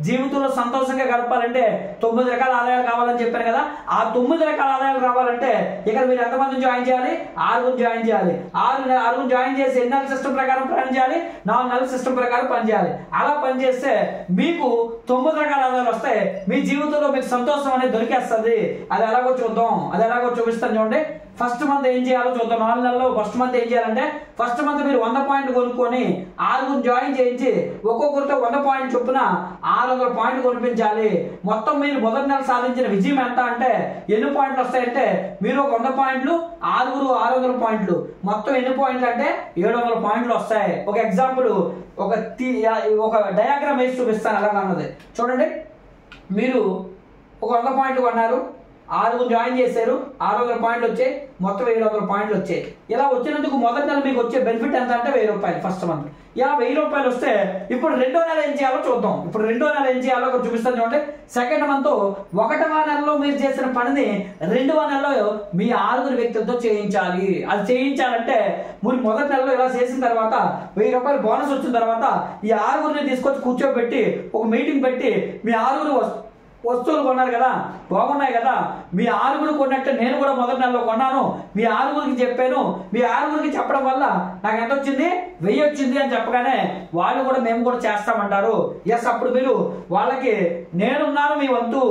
జీవితంలో సంతోషంగా గడపాలంటే 9 రకాల ఆదాయాలు కావాలని చెప్పాను కదా. ఆ 9 రకాల ఆదాయాలు రావాలంటే ఇక్కడ మీరు ఎంతమందిని జాయిన్ చేయాలి? 6గురిని జాయిన్ చేయాలి. 6గురిని జాయిన్ చేసి ఎన్ని నెలల సిస్టమ్ ప్రకారం పని చేయాలి? 4 నెలల సిస్టమ్ ప్రకారం పనిచేయాలి. అలా పనిచేస్తే మీకు 9 రకాల ఆదాయాలు వస్తాయి. మీ జీవితంలో మీకు సంతోషం అనేది దొరికేస్తుంది. అది ఎలాగో చూద్దాం, అది ఎలాగో చూపిస్తాను చూడండి. ఫస్ట్ మంత్ ఏం చేయాలో చూద్దాం. 4 నెలల్లో ఫస్ట్ మంత్ ఏం చేయాలంటే ఫస్ట్ మంత్ మీరు 100 పాయింట్లు కొనుక్కొని 6గురిని జాయిన్ చేయించి ఒక్కొక్కరితో 100 పాయింట్ చొప్పున 600 పాయింట్లు కొనిపించాలి. మొత్తం మీరు మొదటి నెల సాధించిన విజయం ఎంత అంటే ఎన్ని పాయింట్లు వస్తాయంటే మీరు ఒక 100 పాయింట్లు, 6గురు 600 పాయింట్లు, మొత్తం ఎన్ని పాయింట్లు అంటే 700 పాయింట్లు వస్తాయి. ఒక ఎగ్జాంపుల్ ఒక డయాగ్రామ్ వేసి చూపిస్తాను ఎలాగన్నది చూడండి. మీరు ఒక 100 పాయింట్లు కొన్నారు, 6గురు జాయిన్ చేశారు, 600 పాయింట్లు వచ్చాయి, మొత్తం 700 పాయింట్లు వచ్చాయి. ఇలా వచ్చినందుకు మొదటి నెల మీకు వచ్చే బెనిఫిట్ ఎంత అంటే 1000 రూపాయలు ఫస్ట్ మంత్. ఇలా 1000 రూపాయలు వస్తే ఇప్పుడు రెండో నెల ఏం చేయాలో చూద్దాం. ఇప్పుడు రెండో నెల ఏం చేయాలో ఒకటి చూపిస్తాను చూడండి. సెకండ్ మంత్ 1వ నెలలో మీరు చేసిన పనిని 2వ నెలలో మీ 6గురు వ్యక్తులతో చేయించాలి. అది చేయించాలంటే మీరు మొదటి నెలలో ఇలా చేసిన తర్వాత 1000 రూపాయలు బోనస్ వచ్చిన తర్వాత ఈ 6గురిని తీసుకొచ్చి కూర్చోబెట్టి ఒక మీటింగ్ పెట్టి మీ 6గురు వస్తువులు కొన్నారు కదా, బాగున్నాయి కదా, మీ 6గురు కొన్నట్టే నేను కూడా మొదటి నెలలో కొన్నాను, మీ 6గురికి చెప్పాను, మీ 6గురికి చెప్పడం వల్ల నాకు ఎంత వచ్చింది? 1000 వచ్చింది అని చెప్పగానే వాళ్ళు కూడా మేము కూడా చేస్తామంటారు. ఎస్, అప్పుడు మీరు వాళ్ళకి నేనున్నాను, మీ వంతు,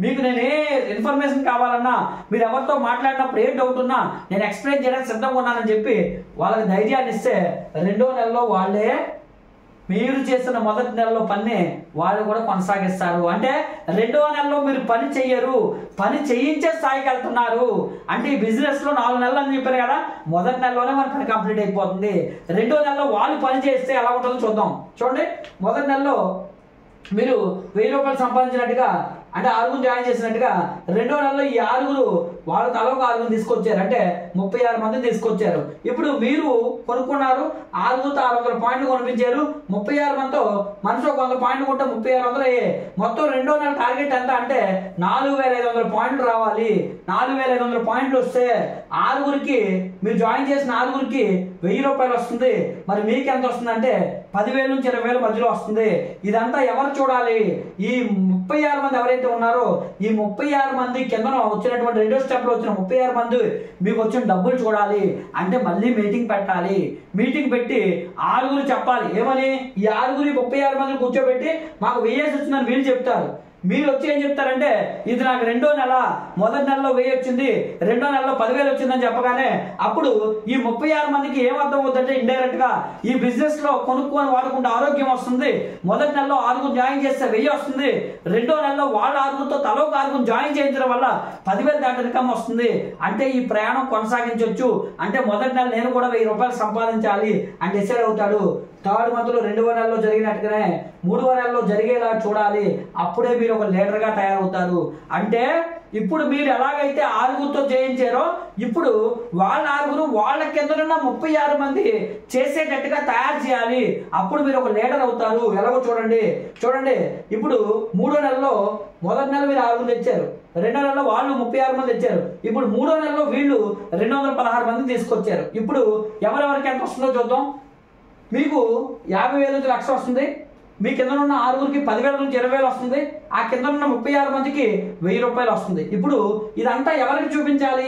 మీకు నేను ఏ ఇన్ఫర్మేషన్ కావాలన్నా, మీరు ఎవరితో మాట్లాడినప్పుడు ఏ డౌట్ ఉన్నా నేను ఎక్స్ప్లెయిన్ చేయడానికి సిద్ధంగా ఉన్నానని చెప్పి వాళ్ళకి ధైర్యాన్ని ఇస్తే రెండో నెలలో వాళ్ళే మీరు చేసిన మొదటి నెలలో పని వాళ్ళు కూడా కొనసాగిస్తారు. అంటే రెండవ నెలలో మీరు పని చెయ్యరు, పని చేయించే స్థాయికి వెళ్తున్నారు. అంటే ఈ బిజినెస్ లో 4 నెలలు అని చెప్పారు కదా, మొదటి నెలలోనే మన పని కంప్లీట్ అయిపోతుంది. రెండో నెలలో వాళ్ళు పని చేస్తే ఎలా ఉంటుందో చూద్దాం. చూడండి, మొదటి నెలలో మీరు 1000 రూపాయలు సంపాదించినట్టుగా అంటే 6గురు జాయిన్ చేసినట్టుగా రెండో నెలలో ఈ 6గురు వాళ్ళు తలకు 6గురు తీసుకొచ్చారు, అంటే 36 మంది తీసుకొచ్చారు. ఇప్పుడు మీరు కొనుక్కున్నారు, 6గురితో 600 పాయింట్లు కొనిపించారు. 36 మందితో మనిషి ఒక 100 పాయింట్లు కొంటే 3600 అయ్యాయి. మొత్తం రెండో నెల టార్గెట్ ఎంత అంటే 4500 పాయింట్లు రావాలి. 4500 పాయింట్లు వస్తే 6గురికి మీరు జాయిన్ చేసిన 6గురికి 1000 రూపాయలు వస్తుంది. మరి మీకు ఎంత వస్తుంది అంటే 10,000 నుంచి 20,000 మధ్యలో వస్తుంది. ఇదంతా ఎవరు చూడాలి? ఈ 36 మంది ఎవరైతే ఉన్నారో ఈ 36 మంది కింద వచ్చినటువంటి రెండో స్టెప్ లో వచ్చిన 36 మంది మీకు వచ్చిన డబ్బులు చూడాలి. అంటే మళ్ళీ మీటింగ్ పెట్టాలి. మీటింగ్ పెట్టి 6గురు చెప్పాలి. ఏమని? ఈ 6గురి 36 మందిని కూర్చోబెట్టి మాకు 1000 వచ్చిందని వీళ్ళు చెప్తారు. మీరు వచ్చి ఏం చెప్తారంటే ఇది నాకు రెండో నెల, మొదటి నెలలో 1000 వచ్చింది, రెండో నెలలో 10,000 వచ్చిందని చెప్పగానే అప్పుడు ఈ 36 మందికి ఏమర్థం అవుతుందంటే ఇండైరెక్ట్ గా ఈ బిజినెస్ లో కొనుక్కొని వాడుకుంటే ఆరోగ్యం వస్తుంది. మొదటి నెలలో 6గురు జాయిన్ చేస్తే 1000 వస్తుంది. రెండో నెలలో వాళ్ళ 6గురితో తలో 6గురు జాయిన్ చేయించడం వల్ల 10,000 దాటి ఇన్కమ్ వస్తుంది. అంటే ఈ ప్రయాణం కొనసాగించవచ్చు. అంటే మొదటి నెల నేను కూడా 1000 రూపాయలు సంపాదించాలి అని డిసైడ్ అవుతాడు. థర్డ్ మంత్ లో 2వ నెలలో జరిగినట్టుగానే 3వ నెలలో జరిగేలా చూడాలి. అప్పుడే మీరు ఒక లీడర్ గా తయారవుతారు. అంటే ఇప్పుడు మీరు ఎలాగైతే 6గురితో చేయించారో ఇప్పుడు వాళ్ళ 6గురు వాళ్ళ కిందనున్న 36 మంది చేసేటట్టుగా తయారు చేయాలి. అప్పుడు మీరు ఒక లీడర్ అవుతారు. ఎలాగో చూడండి. ఇప్పుడు 3వ నెలలో మొదటి నెల మీరు 6గురు తెచ్చారు, రెండో నెలలో వాళ్ళు 36 మంది తెచ్చారు. ఇప్పుడు 3వ నెలలో వీళ్ళు 216 మంది తీసుకొచ్చారు. ఇప్పుడు ఎవరెవరికి ఎంత వస్తుందో చూద్దాం. మీకు 50,000 నుంచి 1,00,000 వస్తుంది. మీ కింద ఉన్న 6గురికి 10,000 నుంచి 20,000 వస్తుంది. ఆ కింద ఉన్న 36 మందికి 1000 రూపాయలు వస్తుంది. ఇప్పుడు ఇదంతా ఎవరికి చూపించాలి?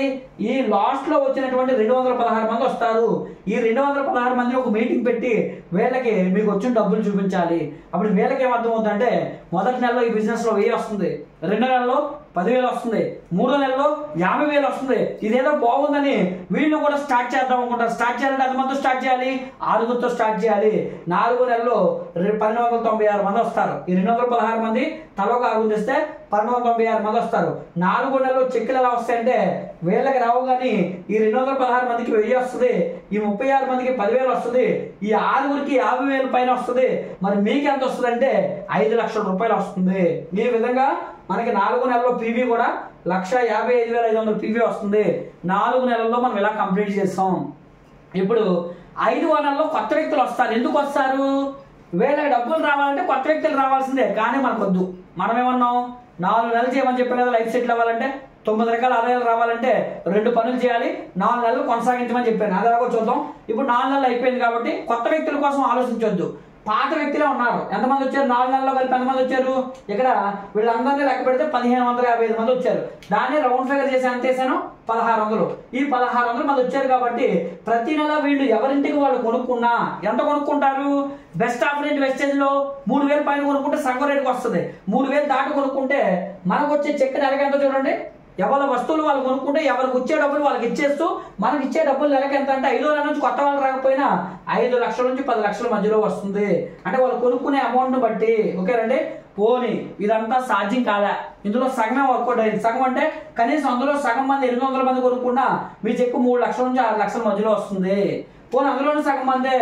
ఈ లాస్ట్ లో వచ్చినటువంటి 216 మంది వస్తారు. ఈ 216 మందిని ఒక మీటింగ్ పెట్టి వీళ్ళకి మీకు వచ్చిన డబ్బులు చూపించాలి. అప్పుడు వీళ్ళకి ఏమర్థం అవుతుందంటే మొదటి నెలలో ఈ బిజినెస్ లో 1000 వస్తుంది, రెండో నెలలో 10,000 వస్తుంది, 3వ నెలలో 50,000 వస్తుంది. ఇదేదో బాగుందని వీళ్ళు కూడా స్టార్ట్ చేద్దాం అనుకుంటారు. స్టార్ట్ చేయాలంటే ఎంతమందితో స్టార్ట్ చేయాలి? 6గురితో స్టార్ట్ చేయాలి. 4 నెలల్లో 1,296 మంది వస్తారు. ఈ 216 మంది తల ఒక 6 తెస్తే 1,296 మంది వస్తారు. 4 నెలల్లో చెక్కులు ఎలా వస్తాయంటే వీళ్ళకి రావు, కానీ ఈ 216 మందికి 1000 వస్తుంది, ఈ 36 మందికి 10,000 వస్తుంది, ఈ 6గురికి 50,000 పైన వస్తుంది. మరి మీకు ఎంత వస్తుంది అంటే 5 లక్షల రూపాయలు వస్తుంది. ఈ విధంగా మనకి 4 నెలల్లో పీవీ కూడా 1,55,500 పీవీ వస్తుంది. 4 నెలల్లో మనం ఇలా కంప్లీట్ చేస్తాం. ఇప్పుడు 5వ నెలలో కొత్త వ్యక్తులు వస్తారు. ఎందుకు వస్తారు? వీళ్ళకి డబ్బులు రావాలంటే కొత్త వ్యక్తులు రావాల్సిందే, కానీ మనకు వద్దు. మనం ఏమన్నాం? 4 నెలలు చేయమని చెప్పాను కదా. లైఫ్ సెటిల్ అవ్వాలంటే 9 రకాల ఆదాయాలు రావాలంటే 2 పనులు చేయాలి, 4 నెలలు కొనసాగించమని చెప్పాను. అది ఎలాగో చూద్దాం. ఇప్పుడు 4 నెలలు అయిపోయింది కాబట్టి కొత్త వ్యక్తుల కోసం ఆలోచించొద్దు. పాత వ్యక్తులే ఉన్నారు. ఎంతమంది వచ్చారు? 4 నెలల్లో కలిపి ఎంతమంది వచ్చారు? ఇక్కడ వీళ్ళందరినీ లెక్క పెడితే 1,555 మంది వచ్చారు. దాన్ని రౌండ్ ఫిగర్ చేసి ఎంత వేసాను? 1,600. ఈ 1,600 మంది వచ్చారు కాబట్టి ప్రతి నెల వీళ్ళు ఎవరింటికి వాళ్ళు కొనుక్కున్నా ఎంత కొనుక్కుంటారు? బెస్ట్ ఆఫర్ ఏంటి? వెస్టేజ్ లో 3,000 పైన కొనుక్కుంటే సగం రేటుకి వస్తుంది. 3,000 దాటి కొనుక్కుంటే మనకు వచ్చే చెక్ నెలకి ఎంత చూడండి. ఎవరి వస్తువులు వాళ్ళు కొనుక్కుంటే ఎవరికి వచ్చే డబ్బులు వాళ్ళకి ఇచ్చేస్తూ మనకి ఇచ్చే డబ్బులు నెలకి ఎంత అంటే 5వ నెల నుంచి కొత్త వాళ్ళు రాకపోయినా 5 లక్షల నుంచి 10 లక్షల మధ్యలో వస్తుంది. అంటే వాళ్ళు కొనుక్కునే అమౌంట్ బట్టి. ఓకేనండి. పోనీ ఇదంతా సాధ్యం కాదా? ఇందులో సగమే వర్కౌట్ అయింది. సగం అంటే కనీసం అందులో సగం మంది 800 మంది కొనుక్కున్నా మీ చెక్కు 3 లక్షల నుంచి 6 లక్షల మధ్యలో వస్తుంది. పోనీ అందులోనే సగం మందే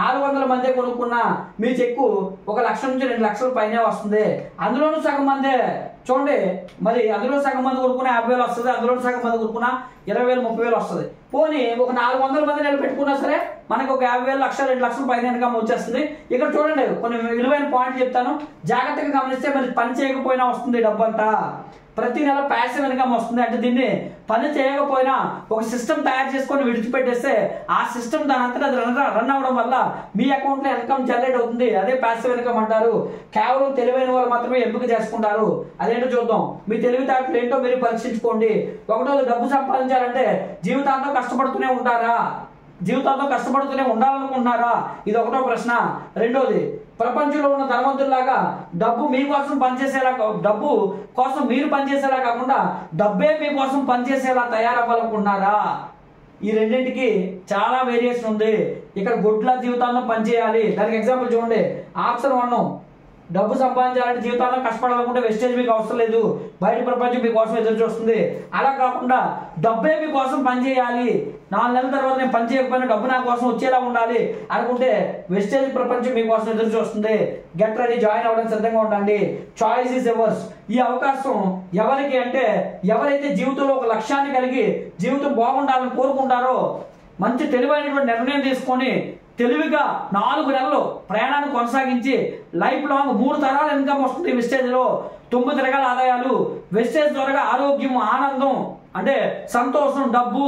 400 మందే కొనుక్కున్నా మీ చెక్కు 1 లక్ష నుంచి 2 లక్షల పైనే వస్తుంది. అందులోనూ సగం మందే చూడండి. మరి అందులో సగం మంది కొనుక్కున్నా 50,000 వస్తుంది, అందులో సగం మంది కొనుక్కున్నా 20,000 30,000 వస్తుంది. పోనీ ఒక 400 మంది నిలబెట్టుకున్నా సరే మనకు ఒక 50,000 లక్ష 2 లక్షల పైన ఇన్కమ్ వచ్చేస్తుంది. ఇక్కడ చూడండి కొన్ని విలువైన పాయింట్ చెప్తాను, జాగ్రత్తగా గమనిస్తే మరి పని చేయకపోయినా వస్తుంది డబ్బంతా. ప్రతి నెల ప్యాసివ్ ఇన్కమ్ వస్తుంది. అంటే దీన్ని పని చేయకపోయినా ఒక సిస్టమ్ తయారు చేసుకొని విడిచిపెట్టేస్తే ఆ సిస్టమ్ దాని అంతటా రన్ అవడం వల్ల మీ అకౌంట్ లో ఇన్కమ్ జనరేట్ అవుతుంది. అదే ప్యాసివ్ ఇన్కమ్ అంటారు. కేవలం తెలివైన వాళ్ళు మాత్రమే ఎంపిక చేసుకుంటారు. అదేంటో చూద్దాం. మీ తెలివితేటలు ఏంటో మీరు పరీక్షించుకోండి. ఒకటోది, డబ్బు సంపాదించాలంటే జీవితాంతం కష్టపడుతూనే ఉంటారా? జీవితాంతం కష్టపడుతూనే ఉండాలనుకుంటున్నారా? ఇది ఒకటో ప్రశ్న. రెండోది, ప్రపంచంలో ఉన్న ధనవంతుల్లాగా డబ్బు మీకోసం పనిచేసేలా, డబ్బు కోసం మీరు పనిచేసేలా కాకుండా డబ్బే మీకోసం పనిచేసేలా తయారవ్వాలనుకుంటున్నారా? ఈ రెండింటికి చాలా వేరియేషన్ ఉంది. ఇక్కడ గుడ్ల జీవితాంతం పనిచేయాలి. దానికి ఎగ్జాంపుల్ చూడండి. ఆప్షన్ 1, డబ్బు సంపాదించాలంటే జీవితాల్లో కష్టపడాలనుకుంటే వెస్టేజ్ మీకు అవసరం లేదు, బయట ప్రపంచం మీకోసం ఎదురు చూస్తుంది. అలా కాకుండా డబ్బే మీకోసం పనిచేయాలి, 4 నెలల తర్వాత నేను పని చేయకపోయినా డబ్బు నా కోసం వచ్చేలా ఉండాలి అనుకుంటే వెస్టేజ్ ప్రపంచం మీకోసం ఎదురు చూస్తుంది. గెట్ రెడీ, జాయిన్ అవ్వడానికి సిద్ధంగా ఉండండి. Choice is yours. ఈ అవకాశం ఎవరికి అంటే ఎవరైతే జీవితంలో ఒక లక్ష్యాన్ని కలిగి జీవితం బాగుండాలని కోరుకుంటారో మంచి తెలివైనటువంటి నిర్ణయం తీసుకొని తెలివిగా 4 నెలలు ప్రయాణాన్ని కొనసాగించి లైఫ్ లాంగ్ 3 తరాల ఇన్కమ్ వస్తుంది. వెస్టేజ్ లో 9 రకాల ఆదాయాలు. వెస్టేజ్ ద్వారా ఆరోగ్యం, ఆనందం అంటే సంతోషం, డబ్బు,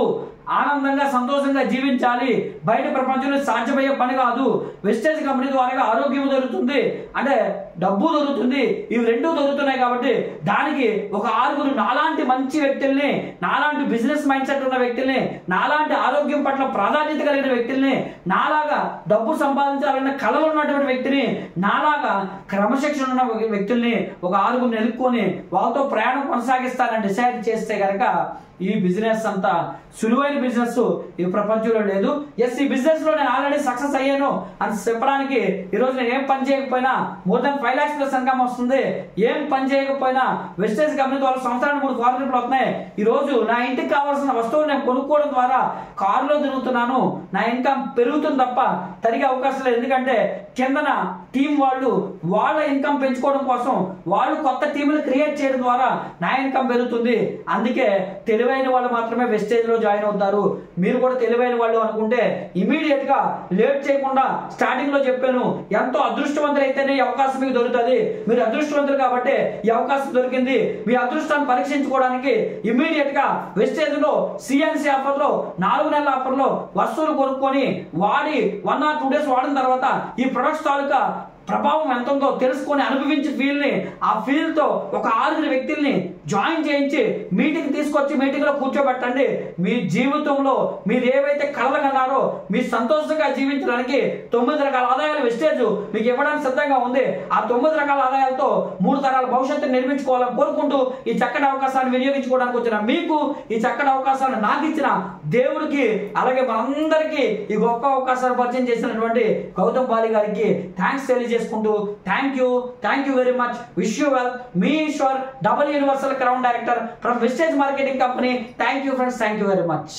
ఆనందంగా సంతోషంగా జీవించాలి. బయట ప్రపంచంలో సాధ్యమయ్యే పని కాదు. వెస్టేజ్ కంపెనీ ద్వారా ఆరోగ్యం దొరుకుతుంది, అంటే డబ్బు దొరుకుతుంది. ఇవి రెండూ దొరుకుతున్నాయి కాబట్టి దానికి ఒక 6 నాలాంటి మంచి వ్యక్తుల్ని, నాలాంటి బిజినెస్ మైండ్ సెట్ ఉన్న వ్యక్తుల్ని, నాలాంటి ఆరోగ్యం పట్ల ప్రాధాన్యత కలిగిన వ్యక్తుల్ని, నాలాగా డబ్బు సంపాదించాలన్న కళలు ఉన్నటువంటి వ్యక్తిని, నాలాగా క్రమశిక్షణ ఉన్న వ్యక్తుల్ని ఒక 6 ఎన్నుకొని వాళ్ళతో ప్రయాణం కొనసాగిస్తానని డిసైడ్ చేస్తే కనుక ఈ బిజినెస్ అంతా సులువైన బిజినెస్ ఈ ప్రపంచంలో లేదు. ఎస్, ఈ బిజినెస్ లో నేను ఆల్రెడీ సక్సెస్ అయ్యాను అని చెప్పడానికి ఈరోజు నేను ఏం పని చేయకపోయినా more than 5 lakhs plus income వస్తుంది. ఏం పని చేయకపోయినా వెస్టేజ్ కంపెనీ ద్వారా సంవత్సరానికి 3 ఫారెన్ ట్రిప్లు వస్తున్నాయి. ఈ రోజు నా ఇంటికి కావాల్సిన వస్తువులు నేను కొనుక్కోవడం ద్వారా కారులో తిరుగుతున్నాను. నా ఇన్కమ్ పెరుగుతుంది తప్ప తరిగే అవకాశం లేదు. ఎందుకంటే కిందన టీం వాళ్ళు వాళ్ళ ఇన్కమ్ పెంచుకోవడం కోసం వాళ్ళు కొత్త టీములు క్రియేట్ చేయడం ద్వారా నా ఇన్కమ్ పెరుగుతుంది. అందుకే తెలివైన వాళ్ళు మాత్రమే వెస్టేజ్ లో జాయిన్ అవుతారు. మీరు కూడా తెలివైన వాళ్ళు అనుకుంటే ఇమీడియట్ గా లేట్ చేయకుండా స్టార్టింగ్ లో చెప్పాను, ఎంతో అదృష్టవంతులు అయితేనే ఈ అవకాశం మీకు దొరుకుతుంది. మీరు అదృష్టవంతులు కాబట్టి ఈ అవకాశం దొరికింది. మీ అదృష్టాన్ని పరీక్షించుకోవడానికి ఇమీడియట్ గా వెస్టేజ్ లో సిఎన్సి ఆఫర్ లో 4 నెలల ఆఫర్ లో వస్తువులు కొనుక్కొని వాడి 1 or 2 days వాడిన తర్వాత ఈ ప్రొడక్ట్స్ తాలూకా ప్రభావం ఎంత ఉందో తెలుసుకొని అనుభవించి ఆ ఫీల్ తో ఒక 6 వ్యక్తుల్ని జాయిన్ చేయించి మీటింగ్ తీసుకొచ్చి మీటింగ్లో కూర్చోబెట్టండి. మీ జీవితంలో మీరు ఏవైతే కలలు కన్నారో మీ సంతోషంగా జీవించడానికి 9 రకాల ఆదాయాలు వెస్టేజ్ మీకు ఇవ్వడానికి సిద్ధంగా ఉంది. ఆ 9 రకాల ఆదాయాలతో 3 తరాల భవిష్యత్తును నిర్మించుకోవాలని కోరుకుంటూ ఈ చక్కటి అవకాశాన్ని వినియోగించుకోవడానికి వచ్చిన మీకు, ఈ చక్కటి అవకాశాన్ని నాకు ఇచ్చిన దేవుడికి, అలాగే మనందరికీ ఈ గొప్ప అవకాశాన్ని పరిచయం చేసినటువంటి గౌతమ్ బాలి గారికి థ్యాంక్స్ తెలియజేసుకుంటూ thank you very much. Wish you well. మీ Eshwar, double universal crown director from Vestige marketing company. Thank you friends. Thank you very much.